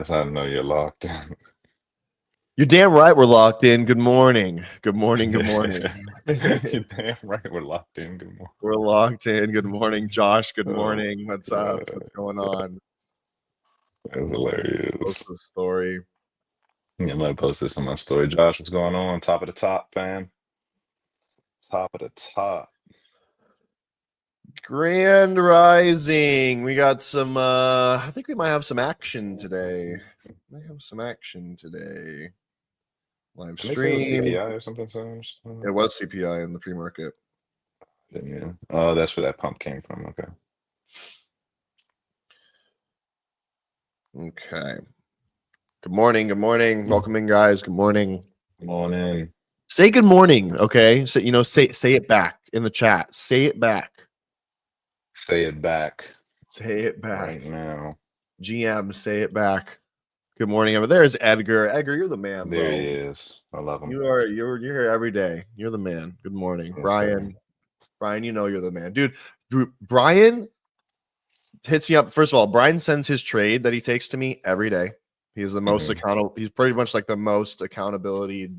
That's how I know you're locked in. You're damn right we're locked in. Good morning. Good morning. Good morning. You're damn right we're locked in. Good morning. We're locked in. Good morning, Josh. Good Oh, morning. What's up? What's going on? That was Post hilarious. the story. Yeah, I'm gonna post this on my story. Josh, what's going on? Top of the top, fam. Top of the top. Grand Rising. We got some I think we might have some action today. Might have some action today. Live Can they say it was stream. CPI or something? It was CPI in the pre-market. Yeah. Oh, that's where that pump came from. Okay. Okay. Good morning. Good morning. Welcome in, guys. Good morning. Come on in. Say good morning, okay? So say it back in the chat. Say it back. Say it back. Say it back. Right now. GM, say it back. Good morning. Over there's Edgar. Edgar, you're the man, bro. There he is. I love him. You're here every day. You're the man. Good morning. Yes, Brian. sir. Brian, you know you're the man. Dude, Brian hits me up. First of all, Brian sends his trade that he takes to me every day. He's the most accountable. He's pretty much like the most accountability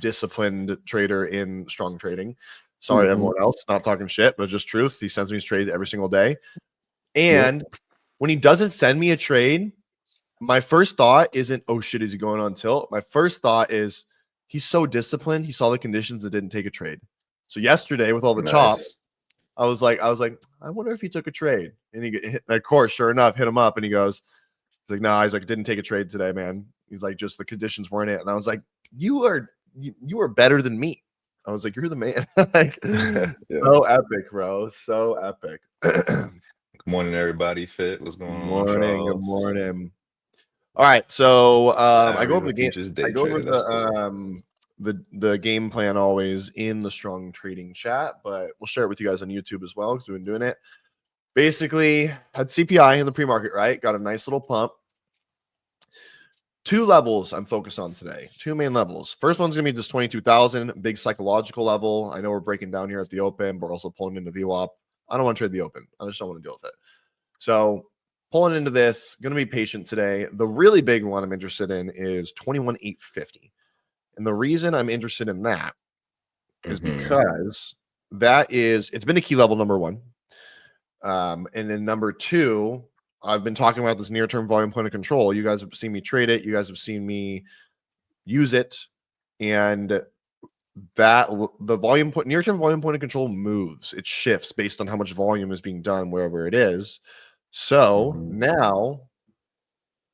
disciplined trader in strong trading. Sorry, everyone else, not talking shit, but just truth. He sends me his trades every single day. And when he doesn't send me a trade, my first thought isn't, oh shit, is he going on tilt? My first thought is he's so disciplined. He saw the conditions and didn't take a trade. So yesterday with all the chop, I was like, I wonder if he took a trade. And he, of course, sure enough, hit him up and he goes, he's like, no, he's like, didn't take a trade today, man. He's like, just the conditions weren't it. And I was like, you are better than me. I was like, you're the man. Like, so epic, bro. So epic. Good morning, everybody. Fit, what's going on? Good morning. All right, so I go over the game. I go over the game plan always in the strong trading chat, but we'll share it with you guys on YouTube as well because we've been doing it. Basically, had CPI in the pre-market, right? Got a nice little pump. Two levels I'm focused on today. Two main levels. First one's going to be just 22,000, big psychological level. I know we're breaking down here at the open, but we're also pulling into VWAP. I don't want to trade the open. I just don't want to deal with it. So pulling into this, going to be patient today. The really big one I'm interested in is 21,850. And the reason I'm interested in that is because it's been a key level number one. And then number two, I've been talking about this near-term volume point of control. You guys have seen me trade it. You guys have seen me use it. And that the volume point, near-term volume point of control moves. It shifts based on how much volume is being done wherever it is. So now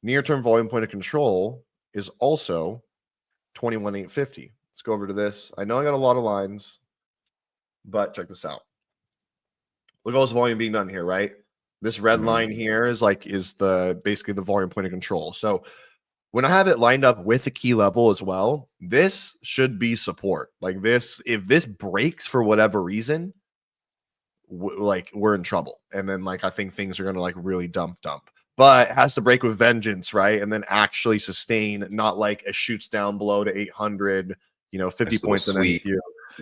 near-term volume point of control is also 21,850. Let's go over to this. I know I got a lot of lines, but check this out. Look at all this volume being done here, right? This red line here is basically the volume point of control. So when I have it lined up with the key level as well, this should be support. Like this, if this breaks for whatever reason, we're in trouble. And then I think things are going to really dump. But it has to break with vengeance, right? And then actually sustain, not like it shoots down below to 800, 50 points and then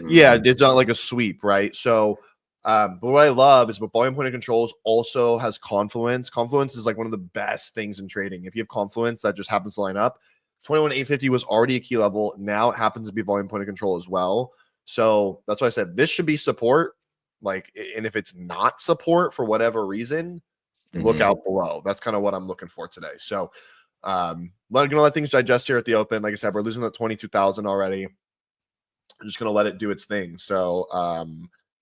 yeah, it's not like a sweep, right? So but what I love is what volume point of controls also has confluence. Confluence is like one of the best things in trading. If you have confluence that just happens to line up, 21,850 was already a key level. Now it happens to be volume point of control as well. So that's why I said this should be support. And if it's not support for whatever reason, look out below. That's kind of what I'm looking for today. So gonna let things digest here at the open. Like I said, we're losing that 22,000 already. I'm just gonna let it do its thing. So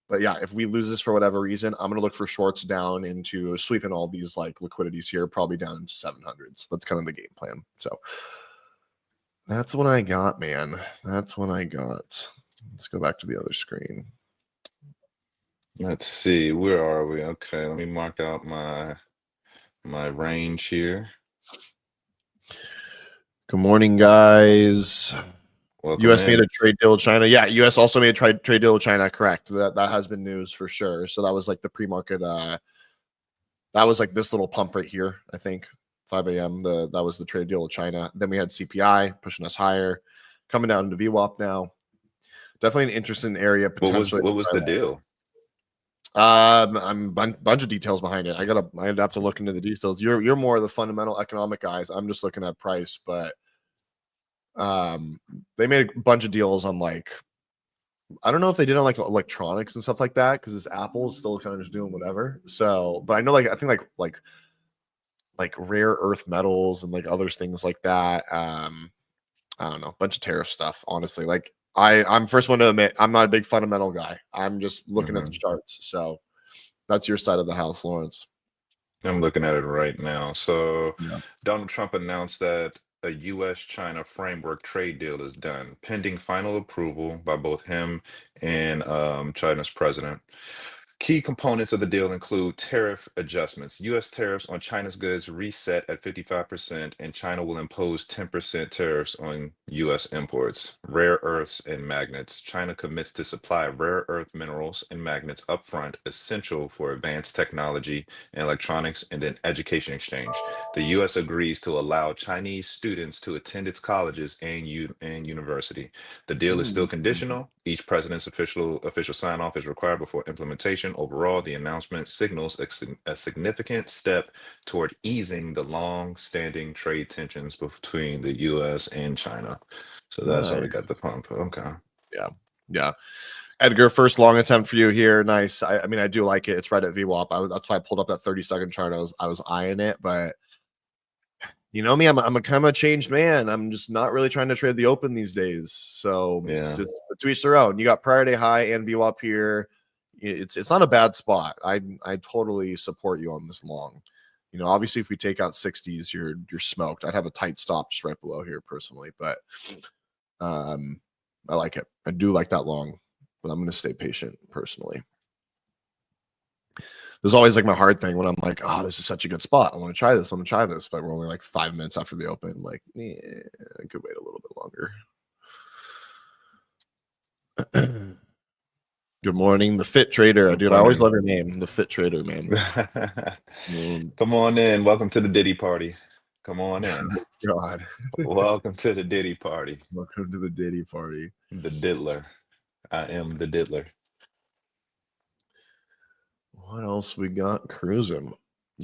but yeah, if we lose this for whatever reason, I'm going to look for shorts down into sweeping all these liquidities here, probably down into 700s. That's kind of the game plan. So that's what I got, man. That's what I got. Let's go back to the other screen. Let's see. Where are we? Okay, let me mark out my range here. Good morning, guys. Welcome US in. made a trade deal with China. Yeah, US also made a trade deal with China. Correct. That has been news for sure. So that was the pre-market. That was this little pump right here. I think 5 a.m. That was the trade deal with China. Then we had CPI pushing us higher, coming down into VWAP now. Definitely an interesting area. Potentially. What was the deal? I'm bunch of details behind it. I'd have to look into the details. You're more of the fundamental economic guys. I'm just looking at price, but they made a bunch of deals on like, I don't know if they did on like electronics and stuff like that because this Apple is still kind of just doing whatever. So, but I know I think like rare earth metals and like other things like that. I don't know, a bunch of tariff stuff. Honestly, like I'm first one to admit I'm not a big fundamental guy. I'm just looking at the charts. So that's your side of the house, Lawrence. I'm looking at it right now. So Yeah. Donald Trump announced that a U.S.-China framework trade deal is done, pending final approval by both him and China's president. Key components of the deal include tariff adjustments. U.S. tariffs on China's goods reset at 55%, and China will impose 10% tariffs on U.S. imports. Rare earths and magnets. China commits to supply rare earth minerals and magnets upfront, essential for advanced technology and electronics, and then education exchange. The U.S. agrees to allow Chinese students to attend its colleges and university. The deal is still conditional. Each president's official sign-off is required before implementation. Overall, the announcement signals a significant step toward easing the long-standing trade tensions between the U.S. and China. So that's why we got the Nice. pump. Okay. Yeah. Yeah. Edgar, first long attempt for you here. Nice. I mean, I do like it. It's right at VWAP. That's why I pulled up that 30-second chart. I was eyeing it, but you know me, I'm a kind of a changed man. I'm just not really trying to trade the open these days. So Yeah. just to each their own. You got prior day high and VWAP here. It's not a bad spot. I totally support you on this long. You know, obviously, if we take out 60s, you're smoked. I'd have a tight stop just right below here personally, but I like it. I do like that long, but I'm going to stay patient personally. There's always like my hard thing when I'm like, oh, this is such a good spot. I want to try this. I'm going to try this. But we're only like 5 minutes after the open. Like, yeah, I could wait a little bit longer. Good morning, the Fit Trader. Good Dude, I always morning. love your name, the Fit Trader, man. Come on in. Welcome to the Diddy party. Come on in. God. Welcome to the Diddy party. Welcome to the Diddy party. The diddler. I am the diddler. What else we got cruising?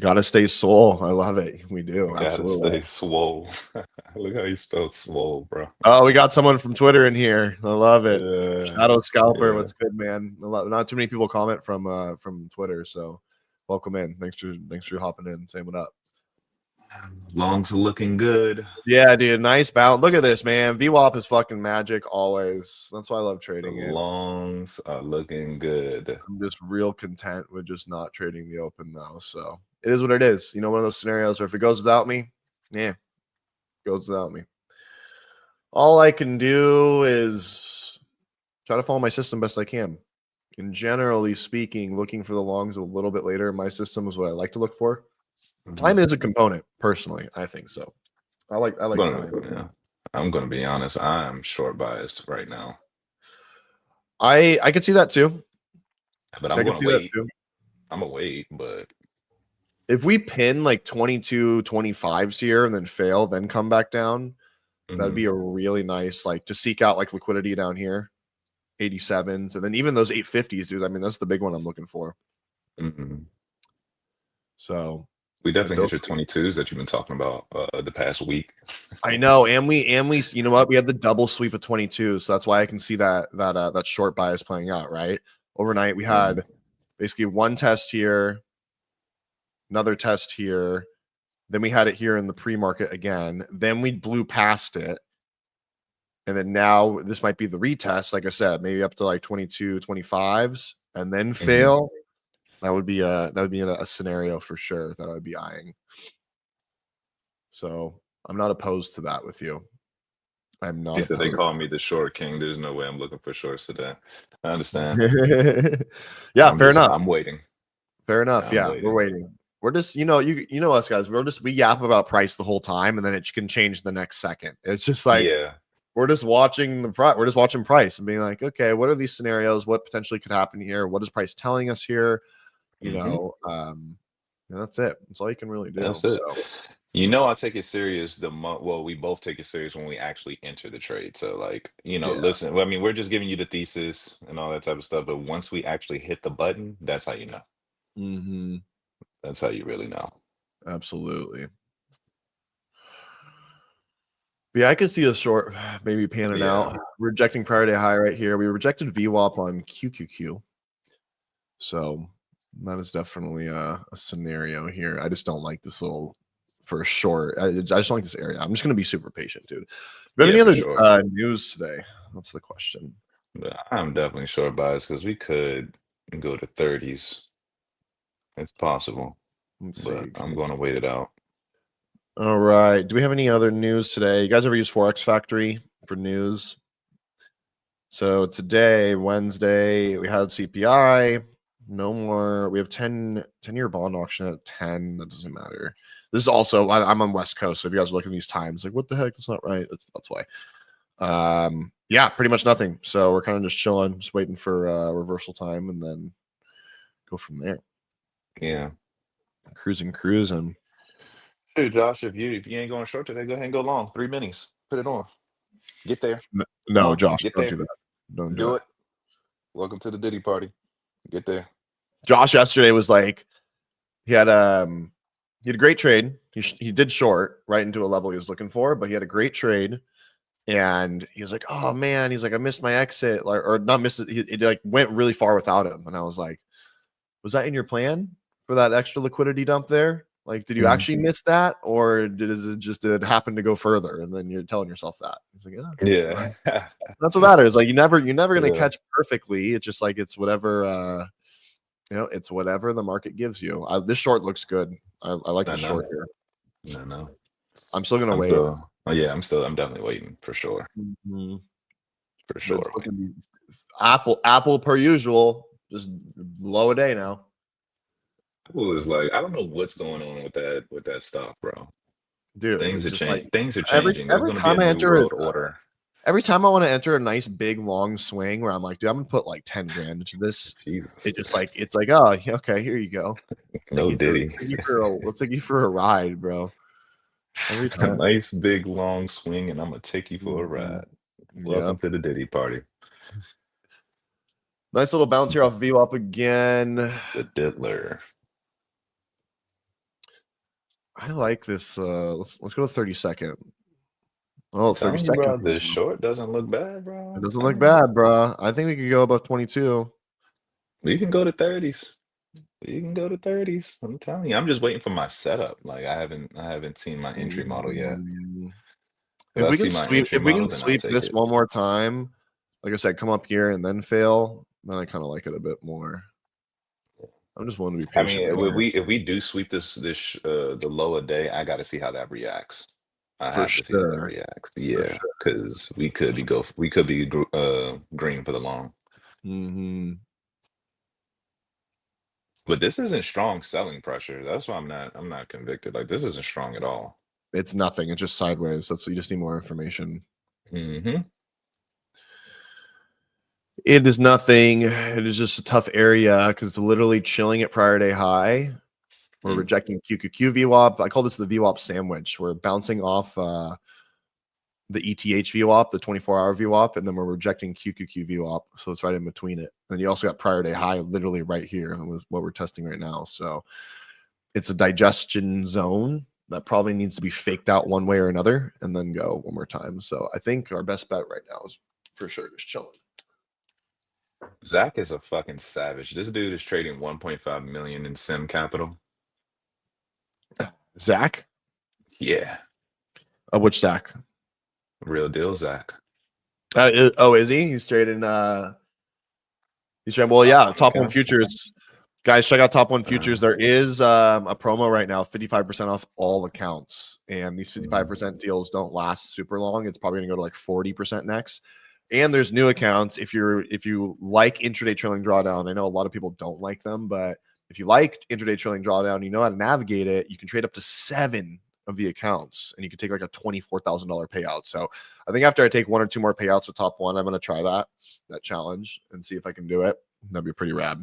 Gotta stay soul. I love it. We do. Gotta Absolutely. stay swole. Look how you spelled swole, bro. Oh, we got someone from Twitter in here. I love it. Yeah. Shadow Scalper, Yeah. what's good, man? Not too many people comment from Twitter, so welcome in. Thanks for hopping in and saying what up. Longs looking good. Yeah, dude, nice bounce. Look at this, man. VWAP is fucking magic always. That's why I love The trading it. longs are looking good. I'm just real content with just not trading the open though. So it is what it is. You know, one of those scenarios where if it goes without me, yeah, it goes without me. All I can do is try to follow my system best I can. And generally speaking, looking for the longs a little bit later in my system is what I like to look for. Time is a component, personally. I think so. I like time. Yeah. I'm gonna be honest. I'm short biased right now. I could see that too. But I I'm can gonna see that wait. too. I'm gonna wait, but If we pin like 22, 25s here and then fail, then come back down, that'd be a really nice, like, to seek out like liquidity down here, 87s, and then even those 850s, dude. I mean, that's the big one I'm looking for. So we definitely hit your 22s that you've been talking about the past week. I know, and we, you know what? We had the double sweep of 22, so that's why I can see that short bias playing out. Right, overnight we had basically one test here, another test here, then we had it here in the pre-market again, then we blew past it, and then now this might be the retest, like I said, maybe up to like 22, 25s, and then fail. That would be a scenario for sure that I would be eyeing. So I'm not opposed to that with you. I'm not. He said they call me the short king. There's no way I'm looking for shorts today. I understand. Yeah, fair enough. I'm waiting. Fair enough. Yeah, we're waiting. We're just, you know us guys. We yap about price the whole time, and then it can change the next second. It's just like, we're just watching the price. We're just watching price and being like, okay, what are these scenarios? What potentially could happen here? What is price telling us here? You know, and that's it. That's all you can really do. That's it. I take it serious well, we both take it serious when we actually enter the trade. So like, Yeah. listen, well, I mean, we're just giving you the thesis and all that type of stuff, but once we actually hit the button, that's how you know. Hmm. That's how you really know. Absolutely. Yeah, I could see a short maybe panning Yeah. out. We're rejecting prior day high right here. We rejected VWAP on QQQ. So that is definitely a scenario here. I just don't like this little for a short. I just don't like this area. I'm just going to be super patient, dude. Do you have Yeah, any for other sure. news today? That's the question. But I'm definitely short bias because we could go to 30s. It's possible, Let's but see. I'm going to wait it out. All right. Do we have any other news today? You guys ever use Forex Factory for news? So today, Wednesday, we had CPI. No more. We have 10-year bond auction at 10. That doesn't matter. This is also, I'm on West Coast. So if you guys look at these times, like, what the heck? That's not right. That's why. Yeah, pretty much nothing. So we're kind of just chilling, just waiting for reversal time and then go from there. Yeah. Cruising. Dude, Josh, if you ain't going short today, go ahead and go long. 3 minis. Put it on. Get there. Come No, on. Josh, Get don't do there. that. Don't do Do it. it. Welcome to the Diddy party. Get there. Josh yesterday was like, he had a great trade. He did short right into a level he was looking for, but he had a great trade. And he was like, "Oh man," he's like, "I missed my exit," like, or not missed it. It like went really far without him. And I was like, "Was that in your plan for that extra liquidity dump there? Like, did you Mhm. actually miss that, or did it happen to go further?" And then you're telling yourself that. He's like, "Yeah, Yeah. that's what matters. Like, you're never gonna Yeah. catch perfectly. It's just like it's whatever it's whatever the market gives you. This short looks good. I like No, the short no. here. No, no. I'm still gonna I'm wait. still, oh, yeah, I'm definitely waiting for sure. Mhm. For But it's sure. still gonna be Apple per usual. Just low a day now. Apple is like, I don't know what's going on with that stock, bro. Dude, Things it's are just like changing. Things are every changing. There's every going to be a time I new enter it, world order. every time I want to enter a nice big long swing where I'm like, dude, I'm gonna put like 10 grand into this. Jesus. It just like it's like, oh, yeah, okay, here you go. No Diddy. Let's take you for a ride, bro. Every A time. nice big long swing, and I'm gonna take you for a Mhm. ride. Yeah. Welcome to the Diddy party. Nice little bounce here off VWAP again. The Diddler. I like this. Let's go to 30-second. Oh, I'm 30 telling you, seconds. bro, this short doesn't look bad, bro. It I'm doesn't look telling you. bad, bro. I think we could go above 22. We can go to 30s. You can go to 30s. I'm telling you. I'm just waiting for my setup. Like I haven't seen my entry model yet. Mm, If I see my entry if we model, can then I'll sweep take this it. one more time, like I said, come up here and then fail, then I kind of like it a bit more. I'm just willing to be I patient mean, right if here we do sweep the lower day, I got to see how that reacts. I for have to see how that sure. reacts. For Yeah, sure. because we could be green for the long. Hmm. But this isn't strong selling pressure. That's why I'm not convicted. Like this isn't strong at all. It's nothing. It's just sideways. You just need more information. Hmm. It is nothing. It is just a tough area because it's literally chilling at prior day high. We're rejecting QQQ VWAP. I call this the VWAP sandwich. We're bouncing off the ETH VWAP, the 24-hour VWAP, and then we're rejecting QQQ VWAP. So it's right in between it. And you also got prior day high literally right here with what we're testing right now. So it's a digestion zone that probably needs to be faked out one way or another and then go one more time. So I think our best bet right now is for sure just chilling. Zach is a fucking savage. This dude is trading 1.5 million in sim capital. Zach? Yeah, Which Zach? real deal, Zach. Is he? He's trading. Well, Top yeah, 1 top one accounts. futures. Guys, check out Top One Uh, Futures. There is a promo right now, 55% off all accounts. And these 55% deals don't last super long. It's probably going to go to like 40% next. And there's new accounts. If you like intraday trailing drawdown, I know a lot of people don't like them, but if you like intraday trailing drawdown, you know how to navigate it. You can trade up to 7 of the accounts, and you can take like a $24,000 payout. So I think after I take 1 or 2 more payouts with Top One, I'm going to try that challenge and see if I can do it. That'd be pretty rad.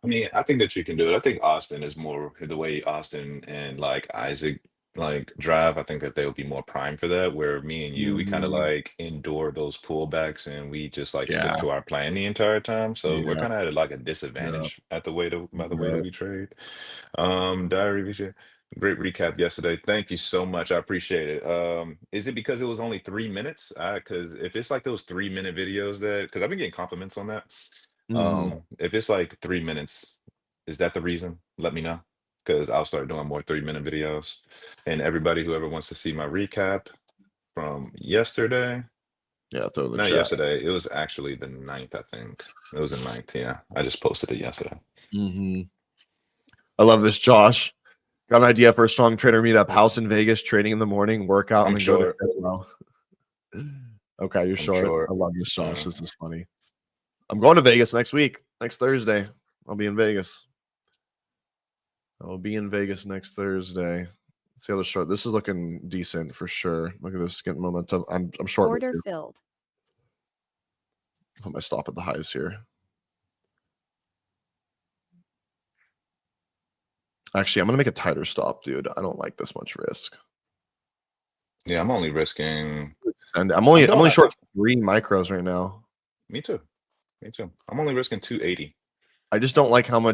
I mean, I think that you can do it. I think Austin is more the way Austin and like Isaac like drive, I think that they'll be more prime for that. Where me and you, we kind of Mhm. like endure those pullbacks and we just like stick Yeah, to our plan the entire time. So we're yeah, kind of at like a yeah, disadvantage at the way to by the way that right. we trade. Diary Vijay, great recap yesterday. Thank you so much. I appreciate it. Is it because it was only 3 minutes? Because if it's like those 3 minute videos that, because I've been getting compliments on that. Mhm. If it's like 3 minutes, is that the reason? Let me know. Because I'll start doing more 3 minute videos. And everybody whoever wants to see my recap from yesterday, Yeah, throw in the not chat. yesterday, it was actually the ninth, I think. It was the ninth, yeah. I just posted it yesterday. Mhm. I love this, Josh. Got an idea for a strong trader meetup. House in Vegas, trading in the morning, workout, and I'm then go to sure. well. Okay, you're I'm short. sure. I love this, Josh. Uh, This is funny. I'm going to Vegas next week, next Thursday. I'll be in Vegas. I'll be in Vegas next Thursday. Let's see how the short. This is looking decent for sure. Look at this getting momentum. I'm short. Order filled. Put my stop at the highs here. Actually, I'm gonna make a tighter stop, dude. I don't like this much risk. yeah, I'm only risking. And I'm I'm only doing. short 3 micros right now. Me too. Me too. I'm only risking 280. I just don't like how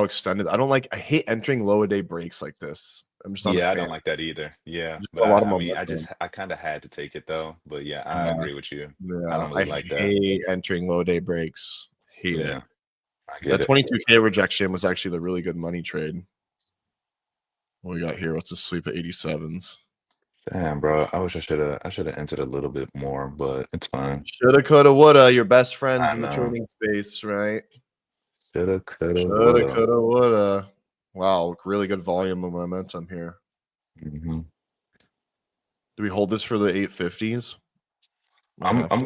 extended. I hate entering low a day breaks like this. I'm just not a Yeah, I fan. don't like that either. Yeah, Just but a lot of I mean, momentum. I kind of had to take it though. But yeah, I Yeah, agree with you. I yeah. don't really I like that. hate entering low day breaks. Hate it. Yeah, I get That it. 22K rejection was actually the really good money trade. What we got here? What's the sleep at 87s? Damn, bro. I wish I should have entered a little bit more, but it's fine. Shoulda, coulda, woulda. Your best friends I in the know. trading space, right? Shoulda, coulda, Shoulda, woulda. coulda, woulda. Wow, really good volume of momentum here. hmm Do we hold this for the 850s? Might have to. I'm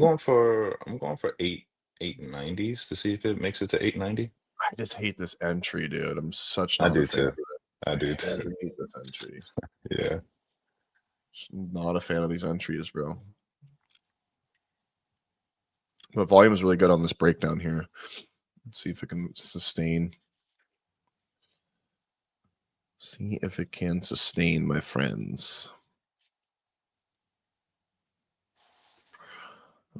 going for 890s to see if it makes it to 890. I just hate this entry, dude. I'm such I not a do fan of too. it. I I do too. hate this entry. Yeah. Just not a fan of these entries, bro. But volume is really good on this breakdown here. Let's see if it can sustain. See if it can sustain, my friends.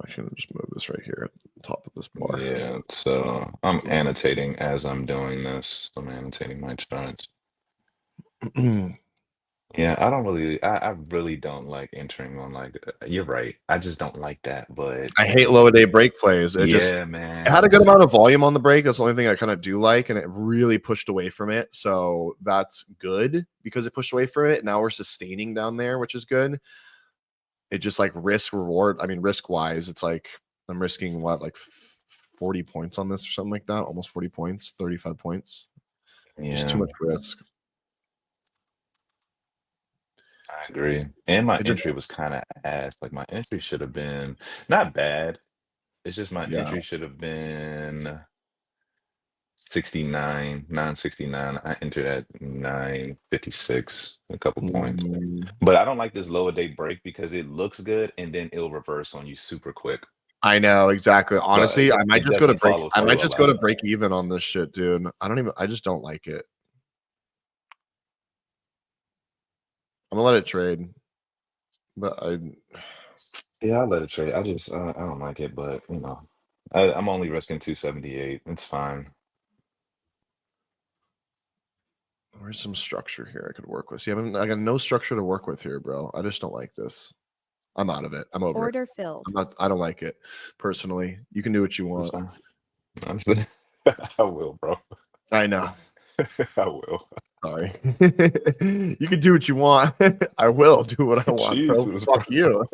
Actually, I'll just move this right here at the top of this bar. Yeah. So I'm annotating as I'm doing this. I'm annotating my charts. Yeah, I don't really, I really don't like entering on like, you're right. I just don't like that. But I I hate low a day mean, break plays. yeah, It had a man. good amount of volume on the break. That's the only thing I kind of do like, and it really pushed away from it. So that's good because it pushed away from it. Now we're sustaining down there, which is good. It just like risk reward. I mean, risk wise, it's like I'm risking what, like 40 points on this or something like that. Almost 40 points, 35 points. Just too Yeah, much risk. I agree. And my It just, entry was kind of ass. Like my entry should have been not bad. It's just my yeah. entry should have been 69, 969. I entered at 956, a couple points. Mm, But I don't like this lower day break because it looks good and then it'll reverse on you super quick. I know exactly. But Honestly, I might it just go to doesn't break. follow I might through a just go to lot. break even on this shit, dude. I just don't like it. I'm gonna let it trade, but Yeah, I let it trade. I don't like it, but I'm only risking 278. It's fine. where's some structure here I could work with? See, I got no structure to work with here, bro. I just don't like this. I'm out of it. I'm over it. Order filled. I don't like it personally. You can do what you It's want. fine. Honestly, I will, bro. I know. I will. Sorry. You can do what you want. I will do what I want, bro. Jesus, bro. Fuck you.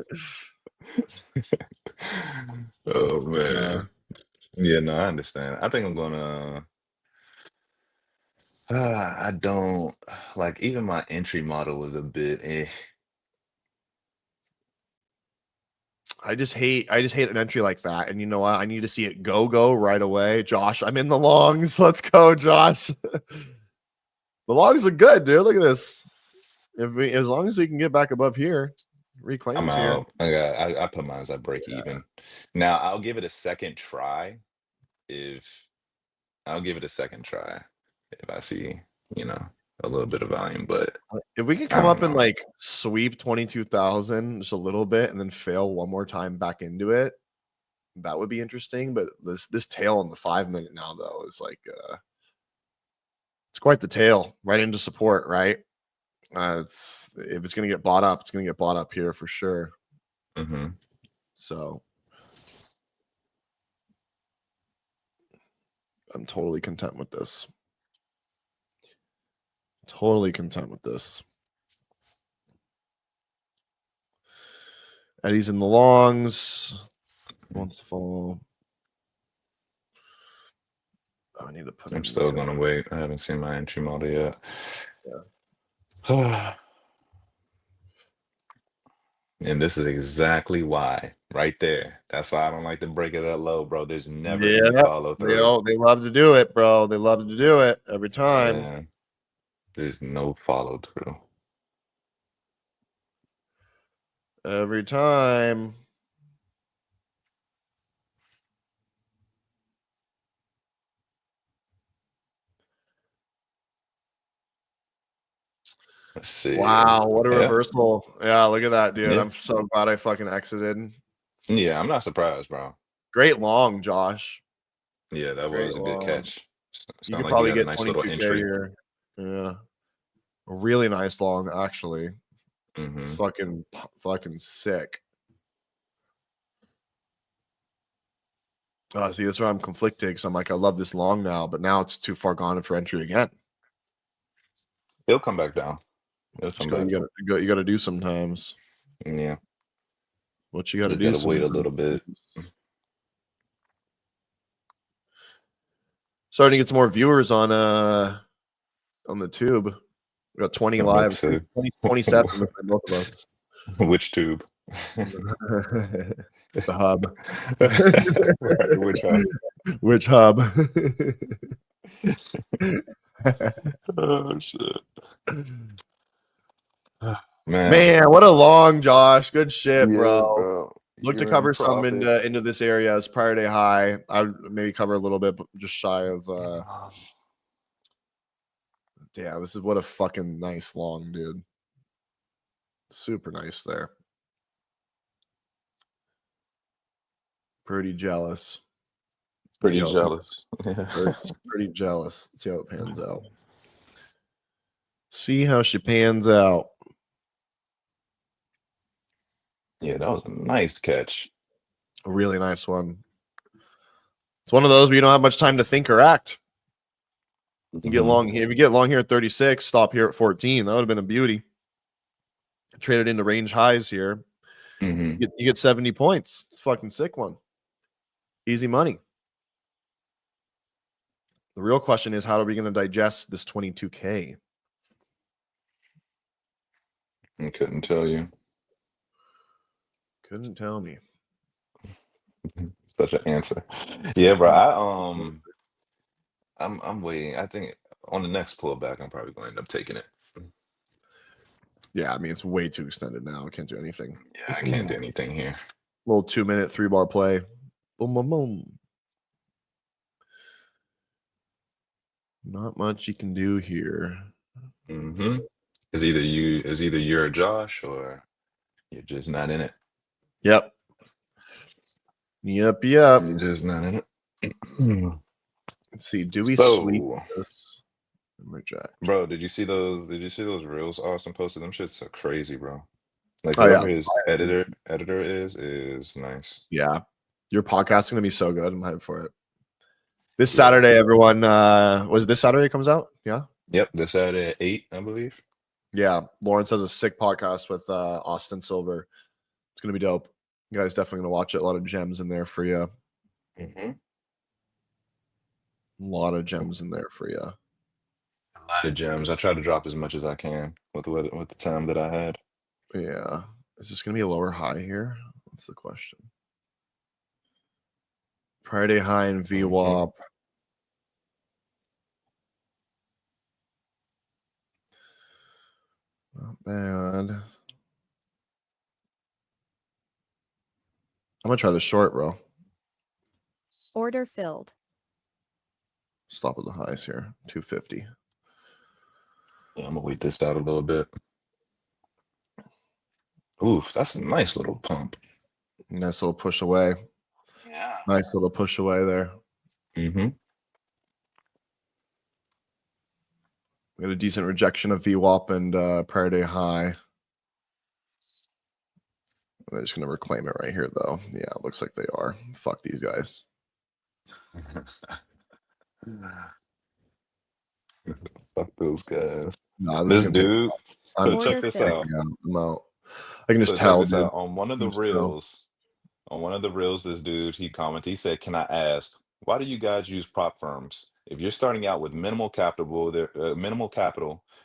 Oh Yeah. man. Yeah, no, I understand. I think I'm gonna. I don't like even my entry model was a bit. I just hate an entry like that. And you know what? I need to see it go right away. Josh, I'm in the longs. Let's go, Josh. The longs are good, dude. Look at this. As long as we can get back above here, I'm reclaims here. out. I put mine as I break even. Now I'll give it a second try if I'll give it a second try if I see, you know. a little bit of volume, but If we could I come don't up and know. like sweep 22,000 just a little bit and then fail one more time back into it, that would be interesting. But this tail on the 5 minute now though is like it's quite the tail right into support, right? It's if it's gonna get bought up, it's gonna get bought up here for sure. Mm-hmm. So I'm totally content with this. Totally content with this. Eddie's in the longs. Wants to fall. Oh, I need to put I'm in still the gonna wait. I haven't seen my entry model yet. yeah. And this is exactly why, right there. That's why I don't like to break it that low, bro. There's never any Yeah, follow through. they love to do it, bro. They love to do it every time. Yeah, there's no follow through. Every time. Let's see. Wow, what a Yeah, reversal. Yeah, look at that, dude. yeah, I'm so glad I fucking exited. yeah. I'm not surprised, bro. Great long, Josh. Yeah, that Great was a good long. catch. You Sound could like you probably had a get nice little 22K entry. here. Yeah. A really nice long, actually. Mm-hmm. Fucking sick. See, that's where I'm conflicted because I'm like, I love this long now, but now it's too far gone for entry again. He'll come back down. He'll Just come go, back. you gotta do sometimes. Yeah, What you gotta just do gotta wait a sometimes. little bit. Starting to get some more viewers on the tube. We got 20 Me live, too. 27 with both of us. Which tube? The hub. Right, which hub? Which hub? Oh shit. Man. Man, what a long Josh. Good shit, Yeah, bro. bro. Look to You're in cover some profit. into this area as prior day high. I would maybe cover a little bit, but just shy of yeah, this is what a fucking nice long, dude. Super nice there. Pretty jealous. Pretty jealous. Yeah. Pretty jealous. See how it pans out. See how she pans out. Yeah, that was a nice catch. A really nice one. It's one of those where you don't have much time to think or act. You get long here. If you get long here at 36, stop here at 14. That would have been a beauty. Traded into range highs here. Mm-hmm. You get 70 points. It's a fucking sick one. Easy money. The real question is, how are we going to digest this 22K? I couldn't tell you. Couldn't tell me. Such an answer. Yeah, bro. I'm waiting. I think on the next pullback, I'm probably going to end up taking it. Yeah, I mean, it's way too extended now. I can't do anything. Yeah, I can't do anything here. Little 2-minute 3-bar play. Boom, boom, boom. Not much you can do here. Mm-hmm. It's either you're Josh or you're just not in it. Yep. Yep. You're just not in it. Let's see. Do we sweep So, this? Reject. bro, did you see those? Did you see those reels Austin posted? Them shit's so crazy, bro. Like Oh, yeah. whoever his editor is nice. Yeah. Your podcast is going to be so good. I'm hyped for it. This Yeah. Saturday, everyone. Was it this Saturday it comes out? Yeah. Yep, this Saturday at 8, I believe. Yeah. Lawrence has a sick podcast with Austin Silver. It's going to be dope. You guys definitely going to watch it. A lot of gems in there for you. Mm-hmm. A lot of gems in there for you. A lot of gems. I try to drop as much as I can with the time that I had. Yeah. Is this going to be a lower high here? That's the question. Friday high in VWAP. Not bad. I'm going to try the short, bro. Order filled. Stop at the highs here. 250. Yeah, I'm gonna wait this out a little bit. Oof, that's a nice little pump. Nice little push away. Yeah. Nice little push away there. Mm-hmm. We had a decent rejection of VWAP and prior day high. I'm just gonna reclaim it right here, though. Yeah, it looks like they are. Fuck these guys. Fuck those guys. Nah, this is This gonna take. dude. I'm So check Order this filled. out. yeah, I'm out. I can just So check tell, this dude. out. On one of the Just tell. reels, this dude, he commented, he said, "Can I ask, why do you guys use prop firms? If you're starting out with minimal capital,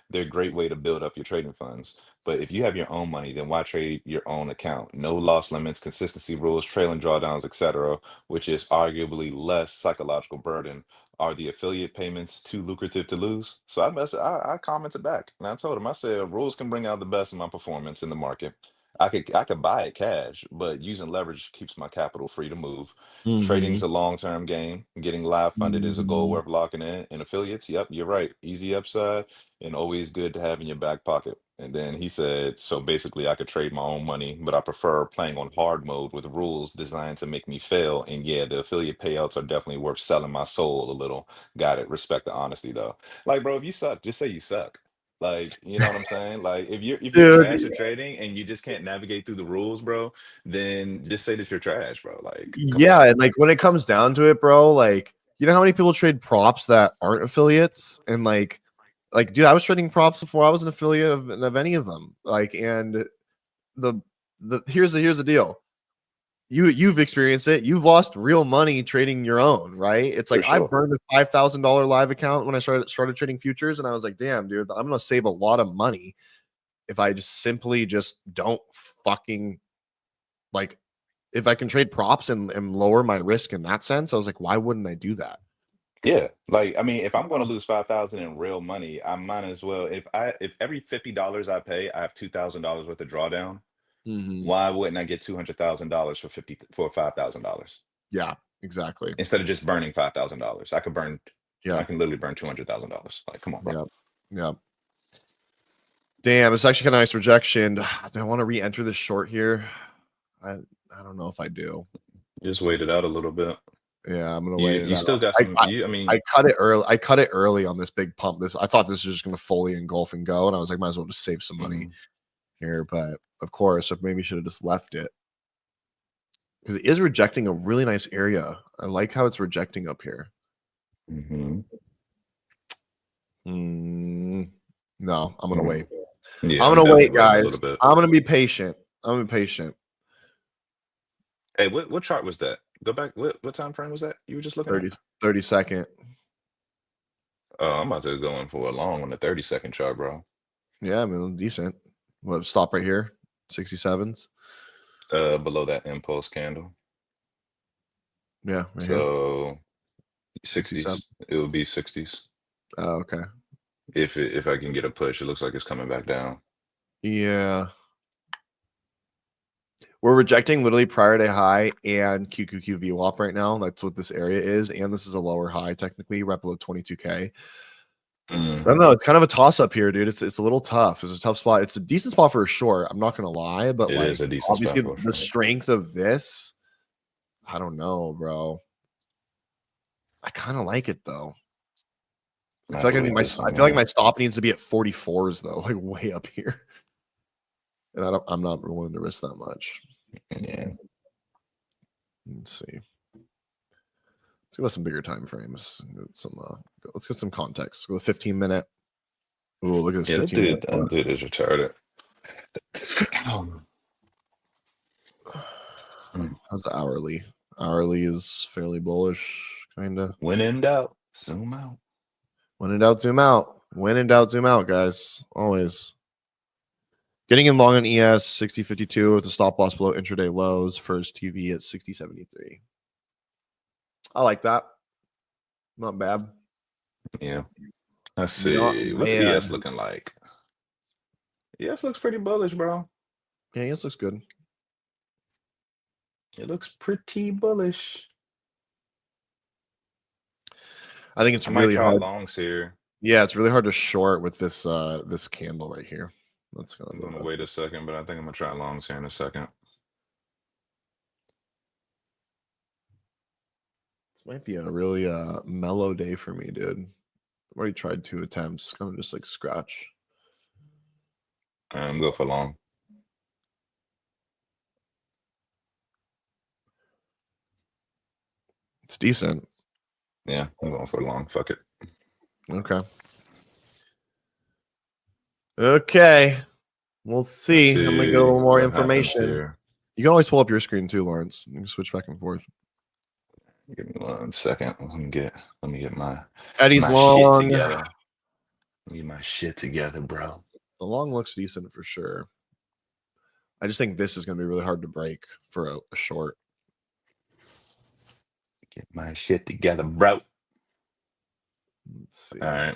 they're a great way to build up your trading funds. But if you have your own money, then why trade your own account? No loss limits, consistency rules, trailing drawdowns, etc., which is arguably less psychological burden. Are the affiliate payments too lucrative to lose?" So I commented back and I told him, I said, rules can bring out the best in my performance in the market. I could buy it cash, but using leverage keeps my capital free to move. Mm-hmm. Trading's a long-term game. Getting live funded is a goal Mm-hmm. worth locking in. And affiliates, yep, you're right. Easy upside and always good to have in your back pocket. And then he said, so basically I could trade my own money, but I prefer playing on hard mode with rules designed to make me fail. And yeah, the affiliate payouts are definitely worth selling my soul a little. Got it. Respect the honesty though. Like, bro, if you suck, just say you suck. Like, you know what I'm saying? Like, if you're trash Dude, at trading and you just can't navigate through the rules, bro, then just say that you're trash, bro. Like, come yeah, on. and like when it comes down to it, bro, like you know how many people trade props that aren't affiliates, and like dude, I was trading props before I was an affiliate of any of them. Like, and the here's the deal. You've experienced it. You've lost real money trading your own, right? It's like For I sure. burned a $5,000 live account when I started trading futures, and I was like, damn, dude, I'm gonna save a lot of money if I just simply just don't fucking like if I can trade props and lower my risk in that sense. I was like, why wouldn't I do that? Yeah. Like, I mean, if I'm going to lose 5,000 in real money, I might as well. If every $50 I pay, I have $2,000 worth of drawdown. Mhm. Why wouldn't I get $200,000 for $5,000 Yeah, exactly. instead of just burning $5,000? I Yeah, can literally burn $200,000. Like, come on, bro. yeah, yeah. Damn, it's actually kind of nice rejection. Do I want to re-enter this short here? I don't know if I do. Just wait it out a little bit. Yeah, I'm gonna You wait it you out. still got I, some. I I I mean, cut it early. I cut it early on this big pump. I thought this was just gonna fully engulf and go, and I was like, might as well just save some money mhm, here. But of course, I maybe should have just left it because it is rejecting a really nice area. I like how it's rejecting up here. mhm, Mm, no, I'm gonna mm. wait. Yeah, I'm I'm gonna definitely wait, waiting a guys. little bit. I'm gonna be patient. I'm gonna be patient. Hey, what chart was that? Go back. What time frame was that you were just looking at? 30 second. Oh, I'm about to go in for a long on the 30-second chart, bro. Yeah, I mean decent. What stop right here? 67s. Below that impulse candle. Yeah, right here. So 67. 60s. It would be 60s. Oh, okay. If I can get a push, it looks like it's coming back down. Yeah. We're rejecting literally prior day high and QQQ VWAP right now. That's what this area is. And this is a lower high, technically, right below 22K. I don't know. It's kind of a toss up here, dude. It's a little tough. It's a tough spot. It's a decent spot for sure. I'm not gonna lie, but It is like a decent spot obviously for the sure. strength of this, I don't know, bro. I kind of like it though. I have to wait this I one feel like out. my stop needs to be at 44s though, like way up here. And I'm not willing to risk that much. Yeah. Let's see. Let's go with some bigger time frames. Let's get some context. Go with 15-minute. Oh, look at this Yeah, 15-minute. that dude is retarded. Mm. How's the hourly? Hourly is fairly bullish, kind of. When in doubt, zoom out. When in doubt, zoom out. When in doubt, zoom out, guys. Always. Getting in long on ES 60.52 with the stop loss below intraday lows. First TV at 60.73. I like that. Not bad. Yeah. Let's Not see. What's bad. ES looking like? ES looks pretty bullish, bro. Yeah, this looks good. It looks pretty bullish. I think it's I might really try hard. longs here. Yeah, it's really hard to short with this this candle right here. That's I'm gonna gonna wait a second, but I think I'm gonna try longs here in a second. This might be a really mellow day for me, dude. I've already tried 2 attempts, kind of just like scratch. I'm go for long. It's decent. Yeah, I'm going for long. Fuck it. Okay. Okay. We'll see. Let's I'm gonna see get a little more what happens information. here. You can always pull up your screen too, Lawrence. You can switch back and forth. Give me 1 second. Let me get Eddie's my shit long. together. Let me get my shit together, bro. The long looks decent for sure. I just think this is gonna be really hard to break for a short. Get my shit together, bro. Let's see. All right.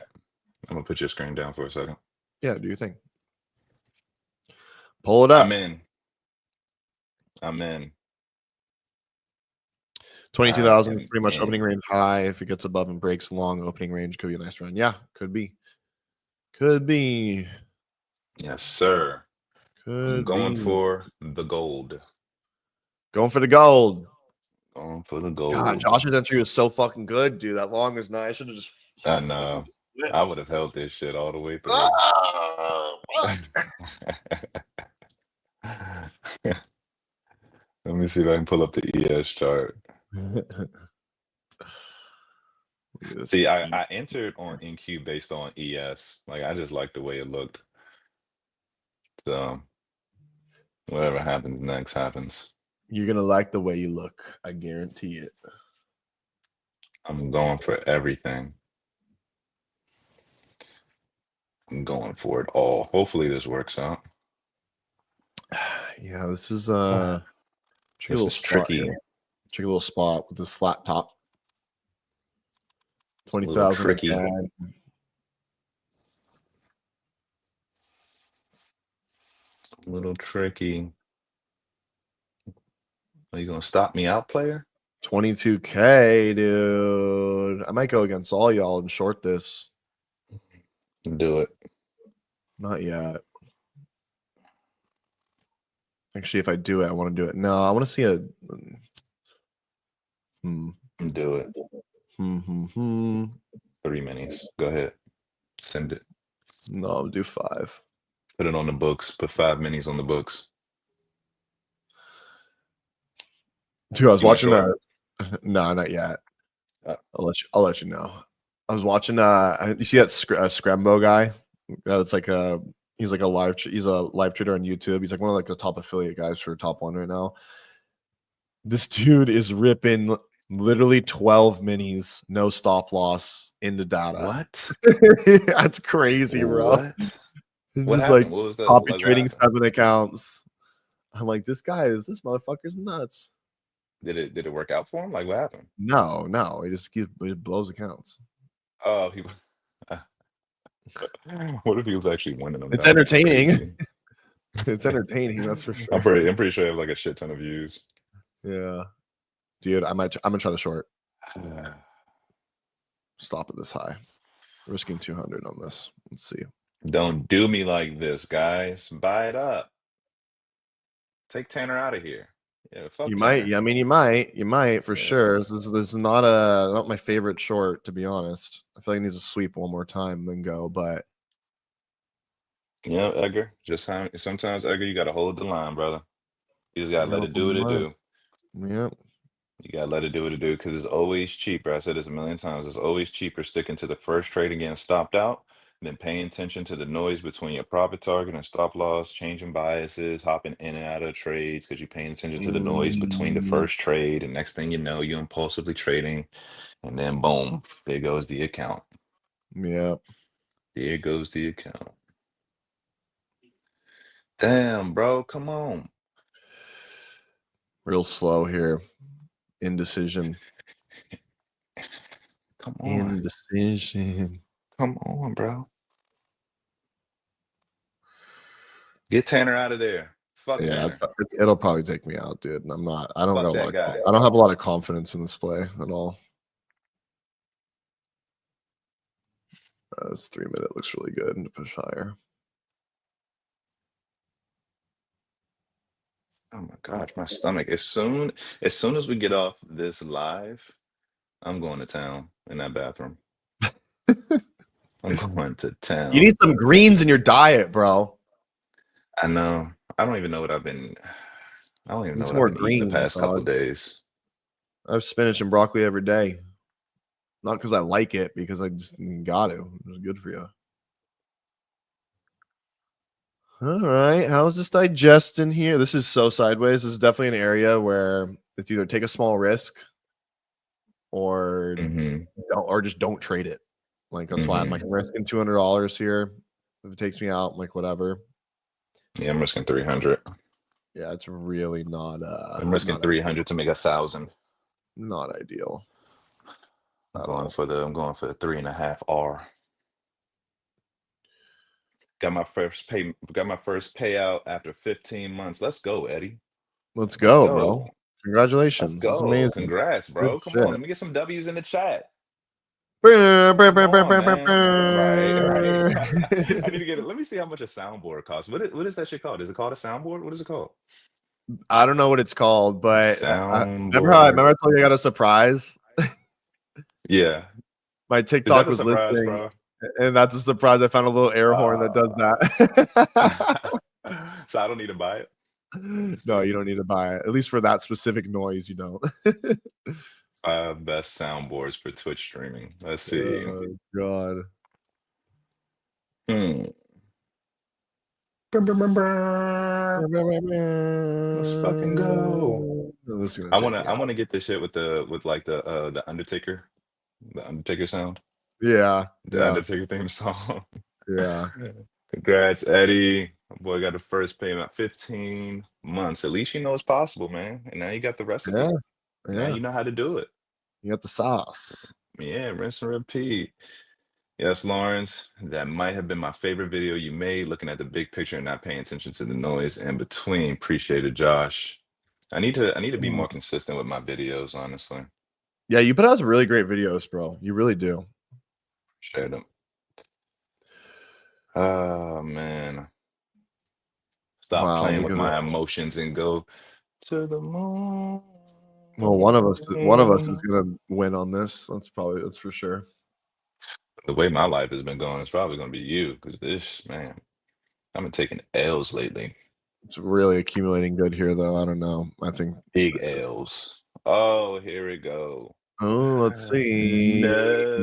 I'm gonna put your screen down for a second. Yeah, do you think? Pull it up. I'm in. 22,000 am pretty much in. opening range high. If it gets above and breaks long opening range, could be a nice run. Yeah, could be. Could be. Yes, sir. I'm Could going be. for the gold. Going for the gold. Going for the God, gold. Josh's entry was so fucking good, dude. That long is nice. I should have just. I know. I would have held this shit all the way through. Ah, Let me see if I can pull up the ES chart. See, I entered on NQ based on ES. Like, I just liked the way it looked. So, whatever happens next happens. You're gonna like the way you look. I guarantee it. I'm going for everything. I'm going for it all. Hopefully, this works out. Yeah, this is tricky This little is spot tricky. here. Tricky little spot with this flat top. It's a little 20,000 tricky. again. A little tricky. Are you gonna stop me out, player? 22K, dude. I might go against all y'all and short this. Do it. Not yet. Actually, if I do it, I want to do it. No, I want to see a. Do it. 3 minis. Go ahead. Send it. No, I'll do 5. Put it on the books. Put 5 minis on the books. Dude, I was You want watching that. short? No, not yet. I'll let you know. I was watching. You see that Scrambo guy? That's like he's like a he's a live trader on YouTube. He's like one of like the top affiliate guys for Top One right now. This dude is ripping literally 12 minis, no stop loss into data. What? That's crazy, bro. What? What Just happened? like What was that? copy Like, trading 7 accounts. I'm like, this motherfucker's nuts. Did it work out for him? Like, what happened? No, he blows accounts. Oh, he. What if he was actually winning them? It's That would be entertaining. crazy. It's entertaining, that's for sure. I'm pretty sure I have like a shit ton of views. Yeah, dude, I'm gonna try the short. Stop at this high. Risking 200 on this. Let's see. Don't do me like this, guys. Buy it up. Take Tanner out of here. Yeah, fuck You Tanner. might. Yeah, I mean, you might for Yeah. sure. This is not my favorite short, to be honest. I feel like it needs to sweep one more time, then go. But Yeah, Edgar. Sometimes Edgar, you gotta hold the line, brother. You just gotta let it do what it do. Yep. You gotta let it do what it do because it's always cheaper. I said this a million times. It's always cheaper sticking to the first trade and getting stopped out than paying attention to the noise between your profit target and stop loss, changing biases, hopping in and out of trades because you're paying attention to the noise between the first trade. And next thing you know, you're impulsively trading. And then boom, there goes the account. Yep. There goes the account. Damn, bro. Come on. Real slow here. Indecision. Come on. Indecision. Come on, bro. Get Tanner out of there. Fuck Yeah, Tanner. it'll probably take me out, dude. And I don't Fuck got a that lot guy. I don't have a lot of confidence in this play at all. This 3-minute looks really good to push higher. Oh my gosh, my stomach. As soon as we get off this live, I'm going to town in that bathroom. I'm going to You town. need some greens in your diet, bro. I know. I don't even know what I've been. I don't even Need know some what I've more been eating the greens, past couple dog. days. I have spinach and broccoli every day. Not because I like it, because I just got to. It's good for you. All right. How's this digesting here? This is so sideways. This is definitely an area where it's either take a small risk or just don't trade it. Like that's why I'm like risking $200 here. If it takes me out, I'm like whatever. Yeah, I'm risking 300. Yeah, it's really not I'm risking 300 to make 1,000. not ideal. I'm going for the 3.5 R. Got my first payout after 15 months. Let's go, Eddie. Let's Let's go, go. bro. Let's Congratulations. This is go. amazing. Congrats, bro. Good Come shit. on. Let me get some W's in the chat. Come on, man. Right. I need to get it. Let me see how much a soundboard costs. What is that shit called? Is it called a soundboard? What is it called? I don't know what it's called, but remember I Soundboard. told you I got a surprise? Yeah. My Is that TikTok the was surprise, listening, bro? and that's a surprise. I found a little air horn that does that. So I don't need to buy it? No, you don't need to buy it. At least for that specific noise, you don't. Best soundboards for Twitch streaming. Let's see. Oh, God. Let's fucking go. This is gonna I take wanna me I out. wanna get this shit with the Undertaker. The Undertaker sound. Yeah. The Yeah. Undertaker theme song. Yeah. Congrats, Eddie. Boy got the first payment 15 months. At least you know it's possible, man. And now you got the recipe. Yeah. Now Yeah. you know how to do it. You got the sauce. Yeah, rinse and repeat. Yes, Lawrence, that might have been my favorite video you made, looking at the big picture and not paying attention to the noise in between. Appreciate it, Josh. I need to be more consistent with my videos, honestly. Yeah, you put out some really great videos, bro. You really do. Share them. Oh man. Stop playing with my emotions and go to the moon. Well, one of us is gonna win on this. That's for sure. The way my life has been going, it's probably gonna be you, because this man, I've been taking L's lately. It's really accumulating good here, though. I don't know. I think Big L's. Oh, here we go. Oh, let's see. No.